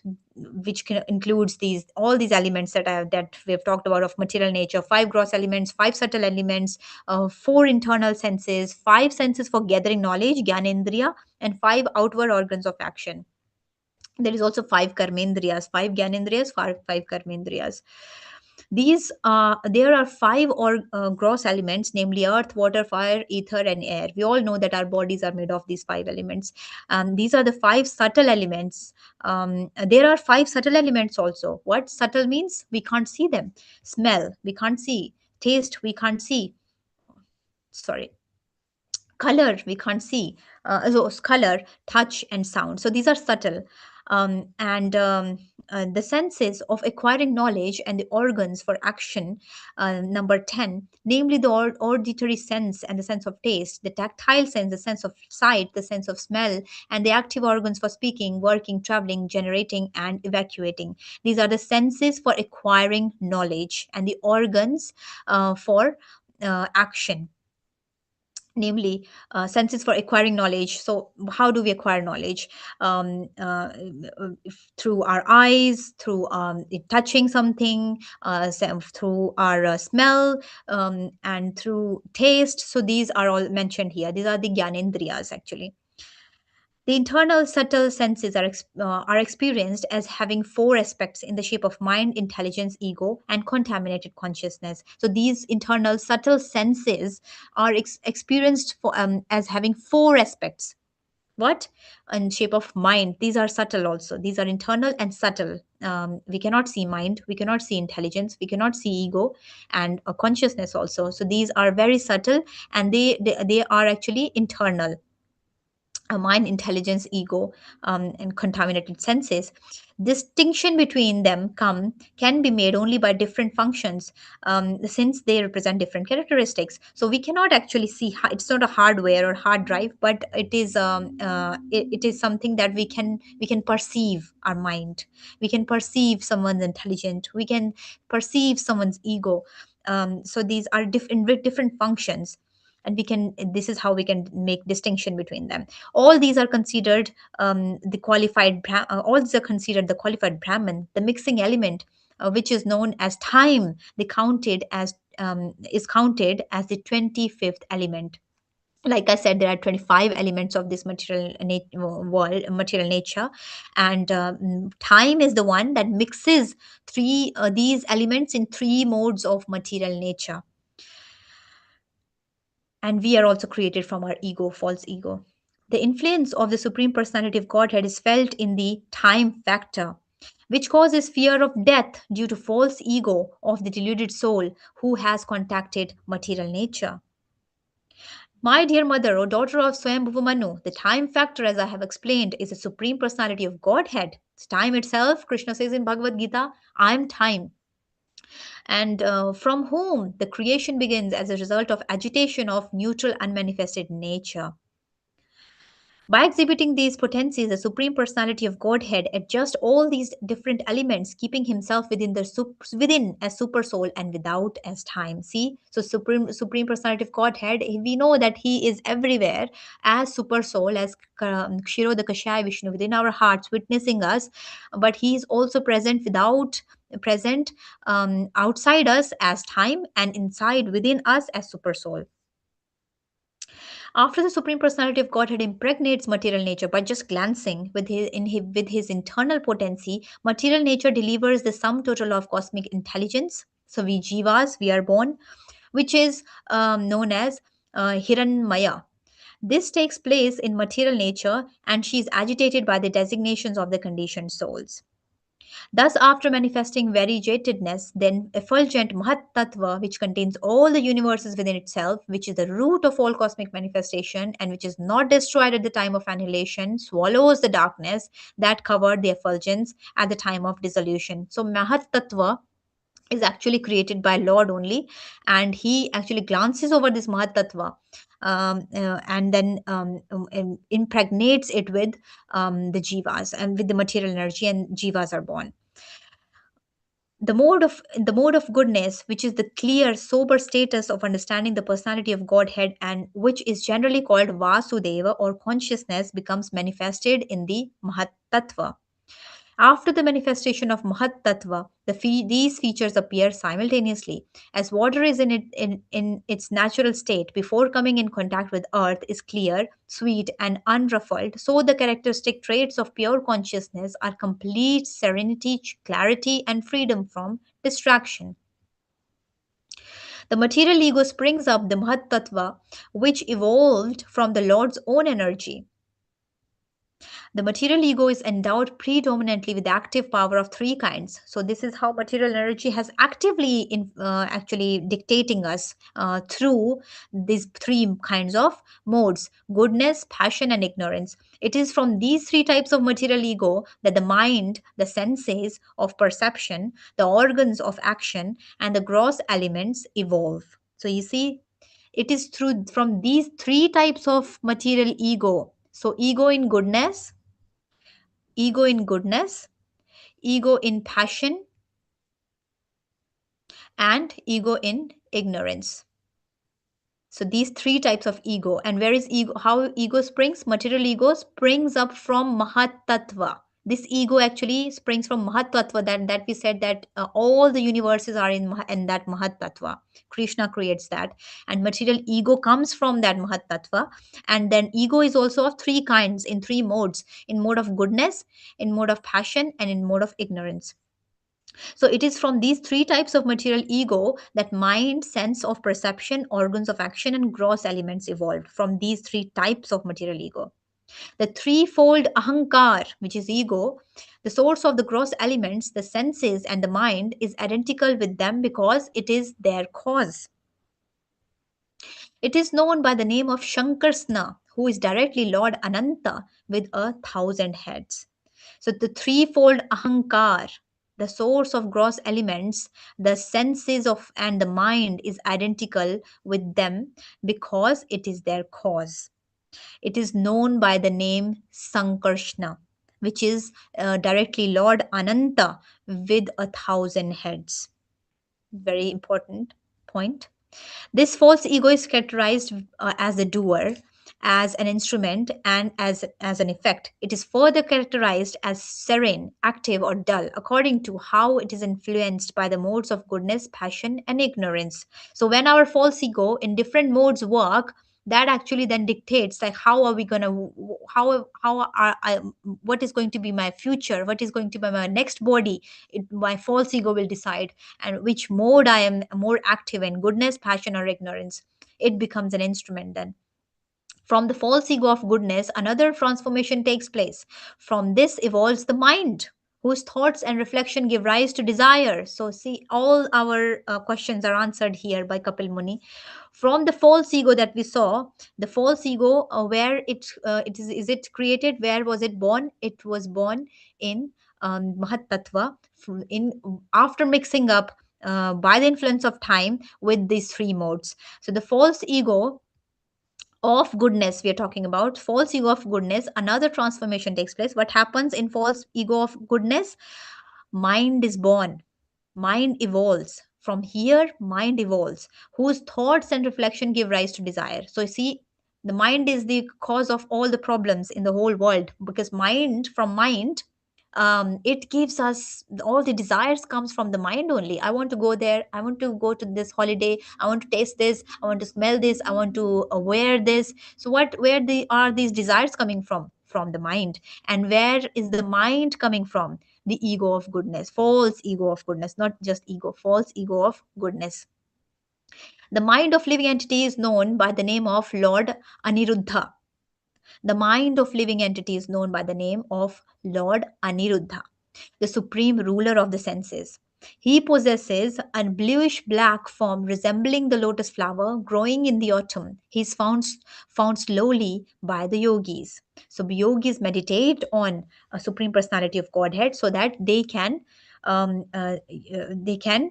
which includes all these elements that we have talked about of material nature: five gross elements, five subtle elements, four internal senses, five senses for gathering knowledge, gyanendriya, and five outward organs of action. There is also five karmendriyas, five gyanendriyas, five karmendriyas. There are five gross elements, namely earth, water, fire, ether, and air. We all know that our bodies are made of these five elements. These are the five subtle elements. There are five subtle elements also. What subtle means? We can't see them. Smell, we can't see. Taste, we can't see. Sorry. Color, we can't see. So color, touch, and sound. So these are subtle. And The senses of acquiring knowledge and the organs for action, number 10, namely the auditory sense and the sense of taste, the tactile sense, the sense of sight, the sense of smell, and the active organs for speaking, working, traveling, generating, and evacuating. These are the senses for acquiring knowledge, and the organs for action, namely senses for acquiring knowledge. So how do we acquire knowledge? Through our eyes, through touching something, through our smell, and through taste. So these are all mentioned here. These are the gyanendriyas actually. The internal subtle senses are experienced as having four aspects in the shape of mind, intelligence, ego, and contaminated consciousness. So these internal subtle senses are experienced as having four aspects. What? In shape of mind. These are subtle also. These are internal and subtle. We cannot see mind, we cannot see intelligence, we cannot see ego, and consciousness also. So these are very subtle, and they are actually internal. Mind, intelligence, ego, and contaminated senses. Distinction between them can be made only by different functions, since they represent different characteristics. So we cannot actually see. It's not a hardware or hard drive, but it is something that we can perceive our mind. We can perceive someone's intelligent. We can perceive someone's ego. So these are different functions, and this is how we can make distinction between them. All these are considered all these are considered the qualified Brahman, the mixing element, which is known as time. They counted is counted as the 25th element. Like I said, there are 25 elements of this material world, material nature, and time is the one that mixes these elements in three modes of material nature. And we are also created from our ego, false ego. The influence of the Supreme Personality of Godhead is felt in the time factor, which causes fear of death due to false ego of the deluded soul who has contacted material nature. My dear mother, O daughter of Swayambhuva Manu, the time factor, as I have explained, is the Supreme Personality of Godhead. It's time itself. Krishna says in Bhagavad Gita, I am time. And from whom the creation begins as a result of agitation of neutral unmanifested nature. By exhibiting these potencies, the Supreme Personality of Godhead adjusts all these different elements, keeping himself within within as super soul and without as time. See, so Supreme Personality of Godhead, we know that he is everywhere as super soul, as Kshiro the Kashaya Vishnu within our hearts, witnessing us, but he is also present outside us as time and inside within us as super soul. After the Supreme Personality of Godhead impregnates material nature by just glancing with his internal potency, material nature delivers the sum total of cosmic intelligence. So we jivas, we are born, which is known as Hiranmaya. This takes place in material nature, and she is agitated by the designations of the conditioned souls. Thus, after manifesting variegatedness, then effulgent Mahat Tattva, which contains all the universes within itself, which is the root of all cosmic manifestation and which is not destroyed at the time of annihilation, swallows the darkness that covered the effulgence at the time of dissolution. So, Mahat Tattva is actually created by Lord only, and he actually glances over this Mahat Tattva and then impregnates it with the jivas and with the material energy, and jivas are born. The mode of goodness, which is the clear sober status of understanding the personality of Godhead, and which is generally called Vasudeva or consciousness, becomes manifested in the Mahat Tattva. After the manifestation of Mahat Tattva, these features appear simultaneously. As water is in its natural state before coming in contact with earth is clear, sweet, and unruffled, so the characteristic traits of pure consciousness are complete serenity, clarity, and freedom from distraction. The material ego springs up the Mahat Tattva, which evolved from the Lord's own energy. The material ego is endowed predominantly with active power of three kinds. So this is how material energy has actively actually dictating us through these three kinds of modes: goodness, passion, and ignorance. It is from these three types of material ego that the mind, the senses of perception, the organs of action, and the gross elements evolve. So you see, it is from these three types of material ego. So ego in goodness, ego in passion, and ego in ignorance. So these three types of ego. And where is ego? How ego springs? Material ego springs up from Mahat Tattva. This ego actually springs from Mahat Tattva, that we said that all the universes are in that Mahat Tattva. Krishna creates that. And material ego comes from that Mahat Tattva. And then ego is also of three kinds, in three modes: in mode of goodness, in mode of passion, and in mode of ignorance. So it is from these three types of material ego that mind, sense of perception, organs of action, and gross elements evolved. From these three types of material ego. The threefold ahankar, which is ego, the source of the gross elements, the senses, and the mind, is identical with them because it is their cause. It is known by the name of Shankarsna, who is directly Lord Ananta with 1,000 heads. So the threefold ahankar, the source of gross elements, the senses of and the mind, is identical with them because it is their cause. It is known by the name Sankarshna, which is directly Lord Ananta with 1,000 heads. Very important point. This false ego is characterized as the doer, as an instrument and as an effect. It is further characterized as serene, active, or dull, according to how it is influenced by the modes of goodness, passion, and ignorance. So when our false ego in different modes work, that actually then dictates like how are we gonna how are I, what is going to be my future, what is going to be my next body. My false ego will decide, and which mode I am more active in, goodness, passion, or ignorance. It becomes an instrument then. From the false ego of goodness, another transformation takes place. From this evolves the mind, whose thoughts and reflection give rise to desire. So, see, all our questions are answered here by Kapil Muni. From the false ego that we saw, the false ego, where it is it created? Where was it born? It was born in Mahat Tattva, in after mixing up by the influence of time with these three modes. So, the false ego of goodness we are talking about, false ego of goodness, another transformation takes place. What happens in false ego of goodness? Mind is born, mind evolves. From here, mind evolves, whose thoughts and reflection give rise to desire. So you see, the mind is the cause of all the problems in the whole world, because mind, it gives us all the desires comes from the mind only. I want to go there, I want to go to this holiday, I want to taste this, I want to smell this, I want to wear this. So where are these desires coming from the mind? And where is the mind coming from? The ego of goodness, false ego of goodness, not just ego, false ego of goodness. The mind of living entity is known by the name of Lord Aniruddha. The mind of living entity is known by the name of Lord Aniruddha, the supreme ruler of the senses. He possesses a bluish black form resembling the lotus flower growing in the autumn. He is found slowly by the yogis. So yogis meditate on a supreme personality of Godhead so that um, uh, they can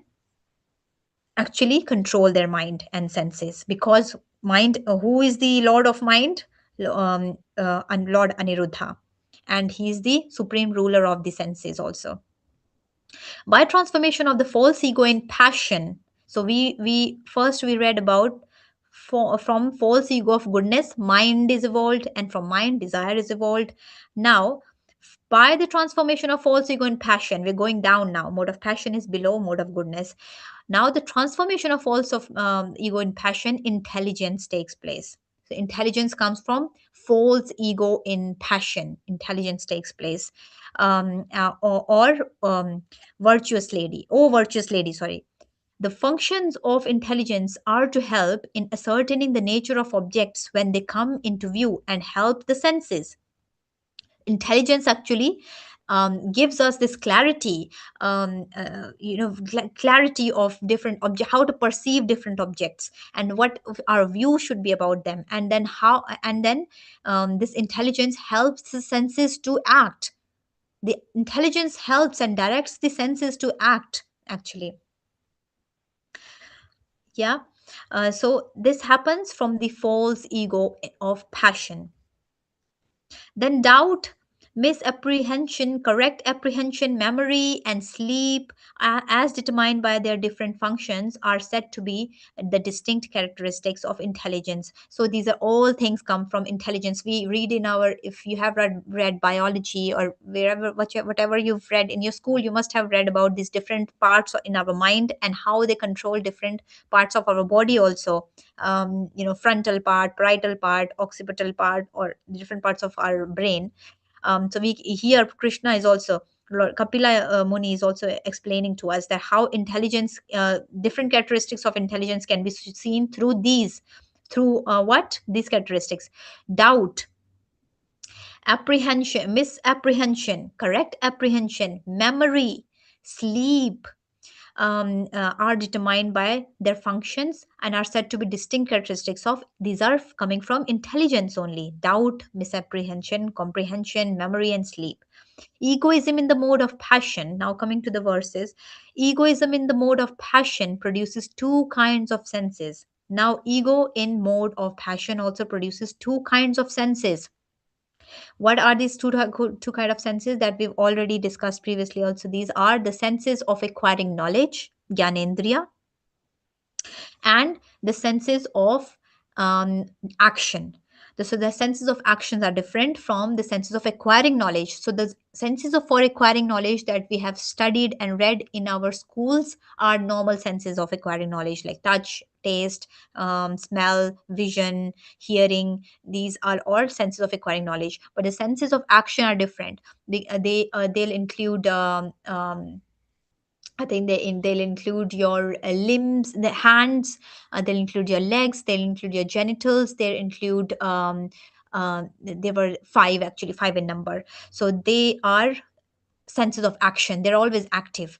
actually control their mind and senses, because mind, who is the lord of mind? And Lord Aniruddha, and he is the supreme ruler of the senses also. By transformation of the false ego in passion, so we read about from false ego of goodness, mind is evolved, and from mind desire is evolved. Now by the transformation of false ego in passion, we're going down now. Mode of passion is below mode of goodness. Now the transformation of false of ego in passion, intelligence takes place. So intelligence comes from false ego in passion. Intelligence takes place. Virtuous lady. Oh, virtuous lady, sorry. The functions of intelligence are to help in ascertaining the nature of objects when they come into view and help the senses. Intelligence actually gives us this clarity, clarity of different objects, how to perceive different objects, and what our view should be about them, and then this intelligence helps the senses to act. The intelligence helps and directs the senses to act actually. Yeah. So this happens from the false ego of passion. Then doubt, misapprehension, correct apprehension, memory, and sleep, as determined by their different functions, are said to be the distinct characteristics of intelligence. So these are all things come from intelligence. We read in our, if you have read biology, or wherever, whatever you've read in your school, you must have read about these different parts in our mind and how they control different parts of our body also. Frontal part, parietal part, occipital part, or different parts of our brain. So we here Krishna is also, Lord Kapila Muni is also explaining to us that how intelligence, different characteristics of intelligence can be seen through what these characteristics: doubt, apprehension, misapprehension, correct apprehension, memory, sleep, are determined by their functions and are said to be distinct characteristics of, these are coming from intelligence only: doubt, misapprehension, comprehension, memory, and sleep. Egoism in the mode of passion, now coming to the verses, egoism in the mode of passion produces two kinds of senses. Now ego in mode of passion also produces two kinds of senses. What are these two kind of senses that we've already discussed previously also? These are the senses of acquiring knowledge, Gyanendriya, and the senses of action. So the senses of actions are different from the senses of acquiring knowledge. So the senses of for acquiring knowledge that we have studied and read in our schools are normal senses of acquiring knowledge, like touch, taste, smell, vision, hearing. These are all senses of acquiring knowledge. But the senses of action are different. They'll include I think they'll include your limbs, the hands. They'll include your legs. They'll include your genitals. They'll include there were five, actually five in number. So they are senses of action. They're always active.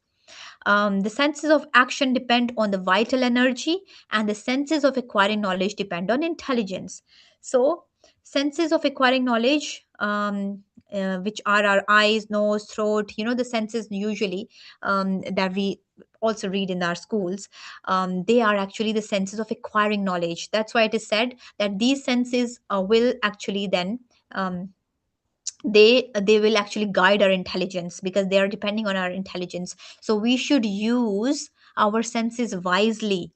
The senses of action depend on the vital energy, and the senses of acquiring knowledge depend on intelligence. So, senses of acquiring knowledge, which are our eyes, nose, throat, the senses usually that we also read in our schools, they are actually the senses of acquiring knowledge. That's why it is said that these senses will actually then. They will actually guide our intelligence, because they are depending on our intelligence. So we should use our senses wisely.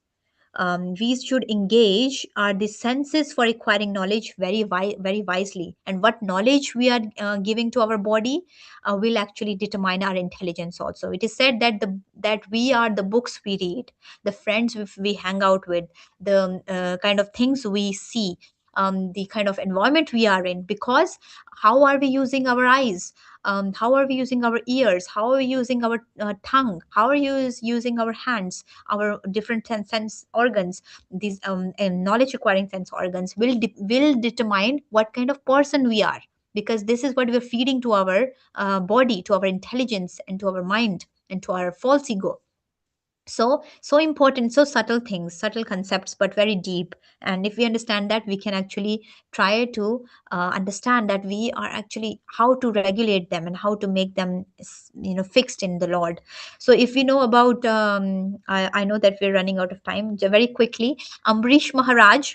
We should engage the senses for acquiring knowledge very wisely. And what knowledge we are giving to our body will actually determine our intelligence also. It is said that that we are the books we read, the friends we hang out with, the kind of things we see, the kind of environment we are in. Because how are we using our eyes? How are we using our ears? How are we using our tongue? How are you using our hands? Our different sense organs, these and knowledge acquiring sense organs will determine what kind of person we are, because this is what we're feeding to our body, to our intelligence, and to our mind, and to our false ego. So important, so subtle things, subtle concepts, but very deep. And if we understand that, we can actually try to understand that we are actually how to regulate them and how to make them fixed in the Lord. So if we know about I know that we're running out of time. Very quickly, Ambrish Maharaj,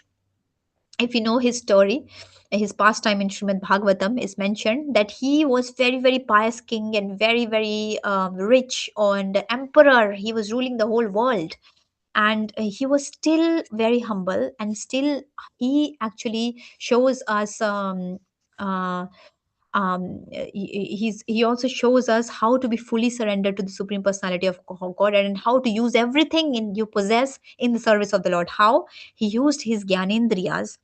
if you know his story, his pastime in Srimad Bhagavatam is mentioned that he was very, very pious king and very, very rich, and emperor. He was ruling the whole world, and he was still very humble, and still he actually shows us uh, he also shows us how to be fully surrendered to the supreme personality of God, and how to use everything in you possess in the service of the Lord. How he used his gyanendriyas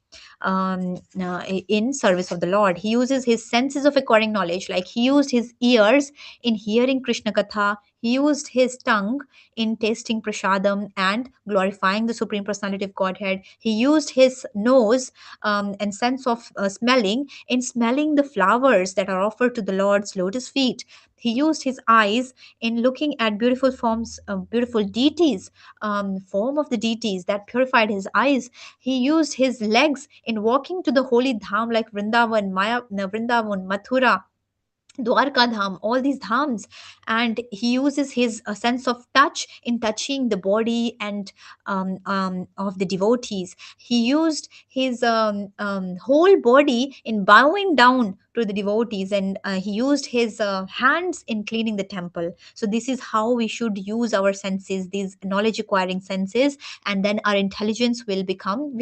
in service of the Lord. He uses his senses of acquiring knowledge, like he used his ears in hearing Krishna Katha. He used his tongue in tasting prasadam and glorifying the supreme personality of Godhead. He used his nose and sense of smelling in smelling the flowers that are offered to the Lord's lotus feet. He used his eyes in looking at beautiful forms, beautiful deities, form of the deities that purified his eyes. He used his legs in walking to the holy dham like Vrindavan, Vrindavan, Mathura, Dwarka Dham, all these dhams. And he uses his sense of touch in touching the body and of the devotees. He used his whole body in bowing down to the devotees, and he used his hands in cleaning the temple. So this is how we should use our senses, these knowledge acquiring senses, and then our intelligence will become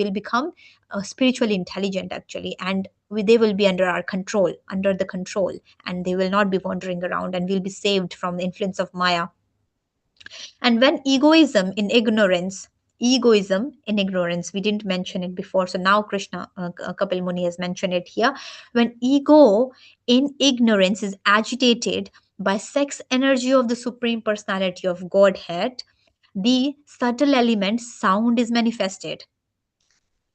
spiritually intelligent actually, and they will be under our control, under the control, and they will not be wandering around, and will be saved from the influence of Maya. And when egoism in ignorance, we didn't mention it before, so now Krishna, Kapil Muni has mentioned it here. When ego in ignorance is agitated by sex energy of the Supreme Personality of Godhead, the subtle element sound is manifested.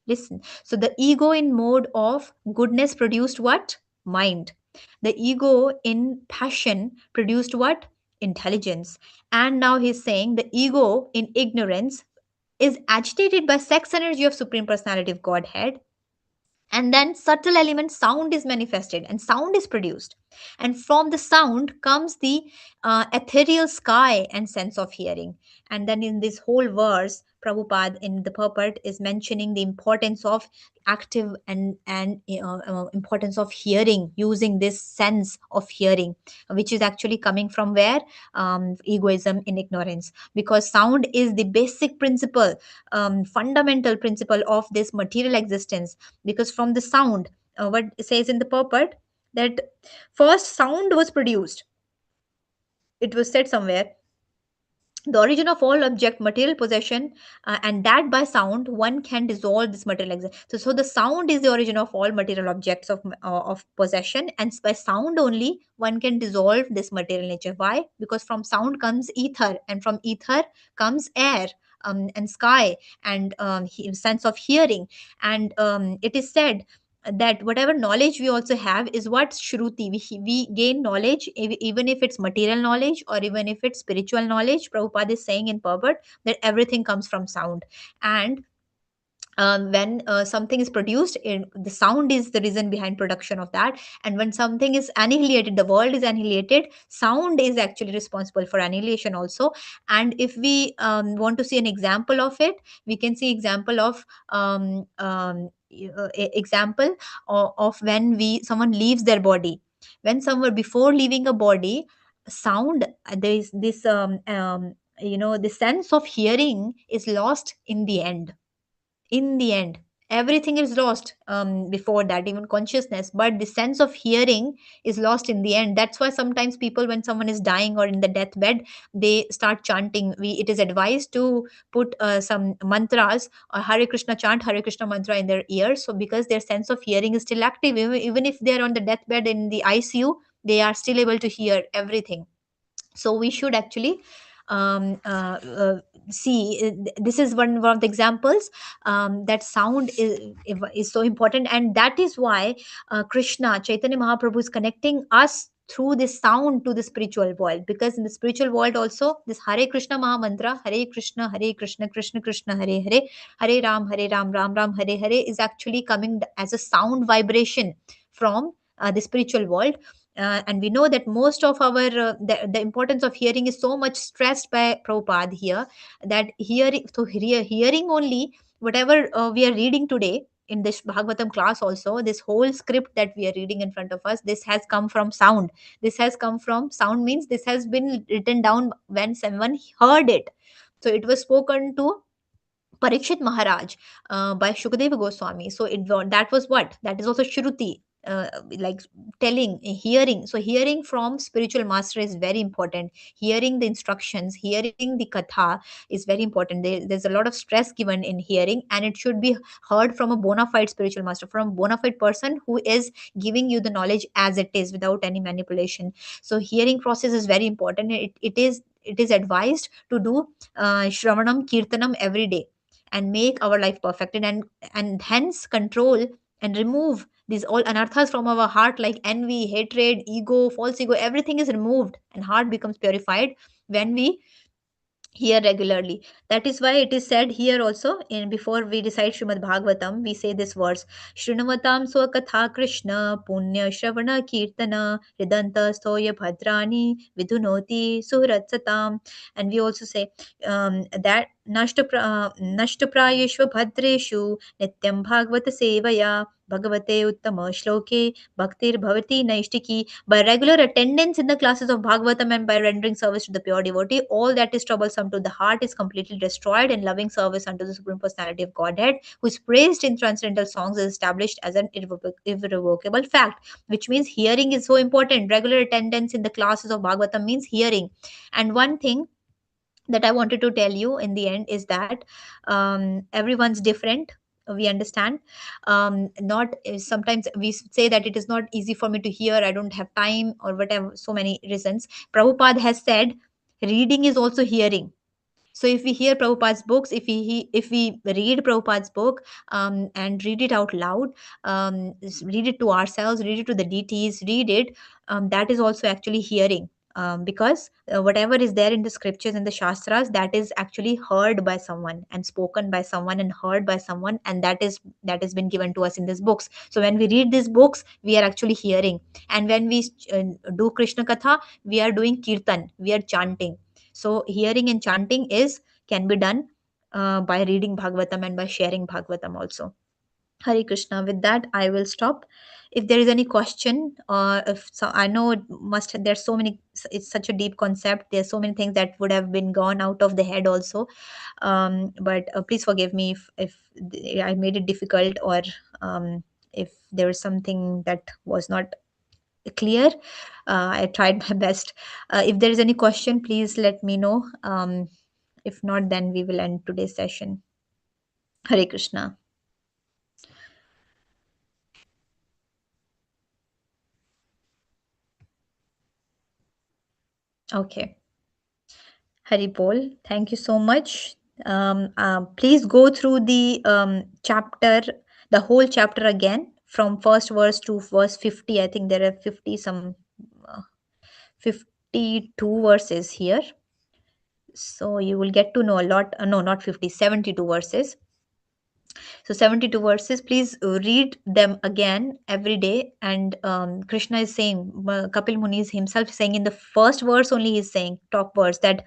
Listen. So the ego in mode of goodness produced what? Mind. The ego in passion produced what? Intelligence. And now he's saying the ego in ignorance is agitated by sex energy of Supreme Personality of Godhead. And then subtle element sound is manifested and sound is produced. And from the sound comes the ethereal sky and sense of hearing. And then in this whole verse, Prabhupada in the purport is mentioning the importance of active and importance of hearing, using this sense of hearing, which is actually coming from where? Egoism in ignorance. Because sound is the basic principle, fundamental principle of this material existence. Because from the sound, what it says in the purport, that first sound was produced. It was said somewhere, the origin of all object material possession, and that by sound one can dissolve this material so the sound is the origin of all material objects of possession, and by sound only one can dissolve this material nature. Why? Because from sound comes ether, and from ether comes air, and sky, and sense of hearing. And it is said that whatever knowledge we also have is what shruti, we gain knowledge, even if it's material knowledge or even if it's spiritual knowledge. Prabhupada is saying in purport that everything comes from sound. And when something is produced, the sound is the reason behind production of that. And when something is annihilated, the world is annihilated, sound is actually responsible for annihilation also. And if we want to see an example of it, we can see example of example of when someone leaves their body. When someone, before leaving a body, sound, there is this the sense of hearing is lost in the end. In the end, everything is lost before that, even consciousness, but the sense of hearing is lost in the end. That's why sometimes people, when someone is dying or in the deathbed, they start chanting. It is advised to put some mantras or Hare Krishna chant, Hare Krishna mantra in their ears, so because their sense of hearing is still active. Even if they are on the deathbed in the ICU, they are still able to hear everything. So we should actually see, this is one of the examples, that sound is so important. And that is why Krishna Chaitanya Mahaprabhu is connecting us through this sound to the spiritual world. Because in the spiritual world also, this Hare Krishna Maha Mantra, Hare Krishna Krishna Krishna Hare Hare, Hare Ram Ram Ram Hare Hare, is actually coming as a sound vibration from the spiritual world. And we know that most of our the importance of hearing is so much stressed by Prabhupada here, that hearing only, whatever we are reading today in this Bhagavatam class also, this whole script that we are reading in front of us, this has come from sound. This has come from sound, means this has been written down when someone heard it. So it was spoken to Parikshit Maharaj by Shukadeva Goswami. So that was what? That is also Shruti, like telling, hearing. So hearing from spiritual master is very important. Hearing the instructions, hearing the katha is very important. There's a lot of stress given in hearing, and it should be heard from a bona fide spiritual master, from a bona fide person who is giving you the knowledge as it is, without any manipulation. So hearing process is very important. It is advised to do Shravanam Kirtanam every day, and make our life perfected, and hence control and remove these all anarthas from our heart, like envy, hatred, ego, false ego. Everything is removed and heart becomes purified when we hear regularly. That is why it is said here also, in before we recite Srimad Bhagavatam, we say this verse: Shrinavatam Swakatha Krishna Punya Shravana Kirtana Ridanta Stoya Bhadrani Vidunoti Suhratsatam. And we also say that Nashtaprayeshva Bhadreshu Nityam Bhagavata Sevaya Bhagavate Uttama Shloke Bhaktir Bhavati Naishtiki. By regular attendance in the classes of Bhagavatam and by rendering service to the pure devotee, all that is troublesome to the heart is completely destroyed, and loving service unto the Supreme Personality of Godhead, who is praised in transcendental songs, is established as an irrevocable fact. Which means hearing is so important. Regular attendance in the classes of Bhagavatam means hearing. And one thing that I wanted to tell you in the end is that everyone's different. We understand. Not Sometimes we say that it is not easy for me to hear, I don't have time, or whatever, so many reasons. Prabhupada has said reading is also hearing. So if we hear Prabhupada's books, if we read Prabhupada's book, and read it out loud, read it to ourselves, read it to the deities, read it, that is also actually hearing. because whatever is there in the scriptures and the shastras, that is actually heard by someone and spoken by someone and heard by someone, and that has been given to us in these books. So when we read these books, we are actually hearing, and when we do Krishna Katha, we are doing kirtan, we are chanting. So hearing and chanting can be done by reading Bhagavatam and by sharing Bhagavatam also. Hare Krishna. With that, I will stop. If there is any question, if so, I know there's so many. It's such a deep concept. There's so many things that would have been gone out of the head also. But please forgive me if I made it difficult, or if there was something that was not clear. I tried my best. If there is any question, please let me know. If not, then we will end today's session. Hare Krishna. Okay. Hari Bol, thank you so much. Please go through the chapter, the whole chapter again, from first verse to verse 50. I think there are 52 verses here. So you will get to know a lot. No, not 50, 72 verses. So 72 verses, please read them again every day. And Krishna is saying, Kapil Muni is himself saying in the first verse only, he's saying, top verse, that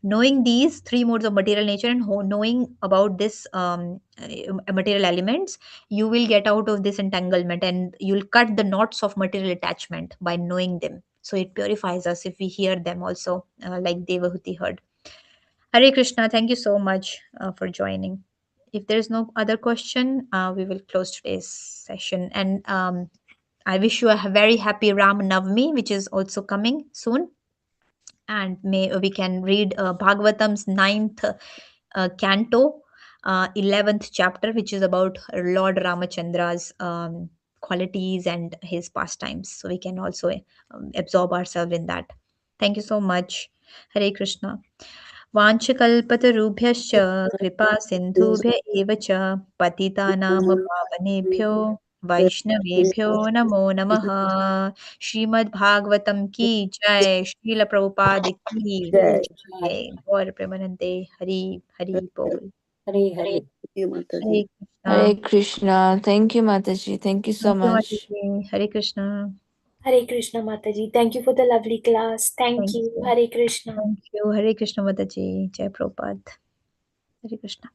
knowing these three modes of material nature and knowing about this material elements, you will get out of this entanglement, and you'll cut the knots of material attachment by knowing them. So it purifies us if we hear them also, like Devahuti heard. Hare Krishna, thank you so much for joining. If there is no other question, we will close today's session. And I wish you a very happy Ram Navami, which is also coming soon. And may we can read Bhagavatam's 9th canto, 11th chapter, which is about Lord Ramachandra's qualities and his pastimes. So we can also absorb ourselves in that. Thank you so much. Hare Krishna. वाञ्छकल्पतरुभ्यश्च कृपा सिन्धुभ्य एव च पतितानां पावनेभ्यो वैष्णवेभ्यो नमो नमः. श्रीमद्भागवतम की जय. श्रील प्रभुपाद की जय. गौर प्रेमानंदे. हरि हरि बोल. Hare Hare. Hare Krishna. Hare Krishna. Thank you, Mataji. Thank you so Thank you, much. Mataji. Hare Krishna. Hare Krishna Mataji. Thank you for the lovely class. Thank you. Hare Krishna. Thank you. Hare Krishna Mataji. Jai Prabhupada. Hare Krishna.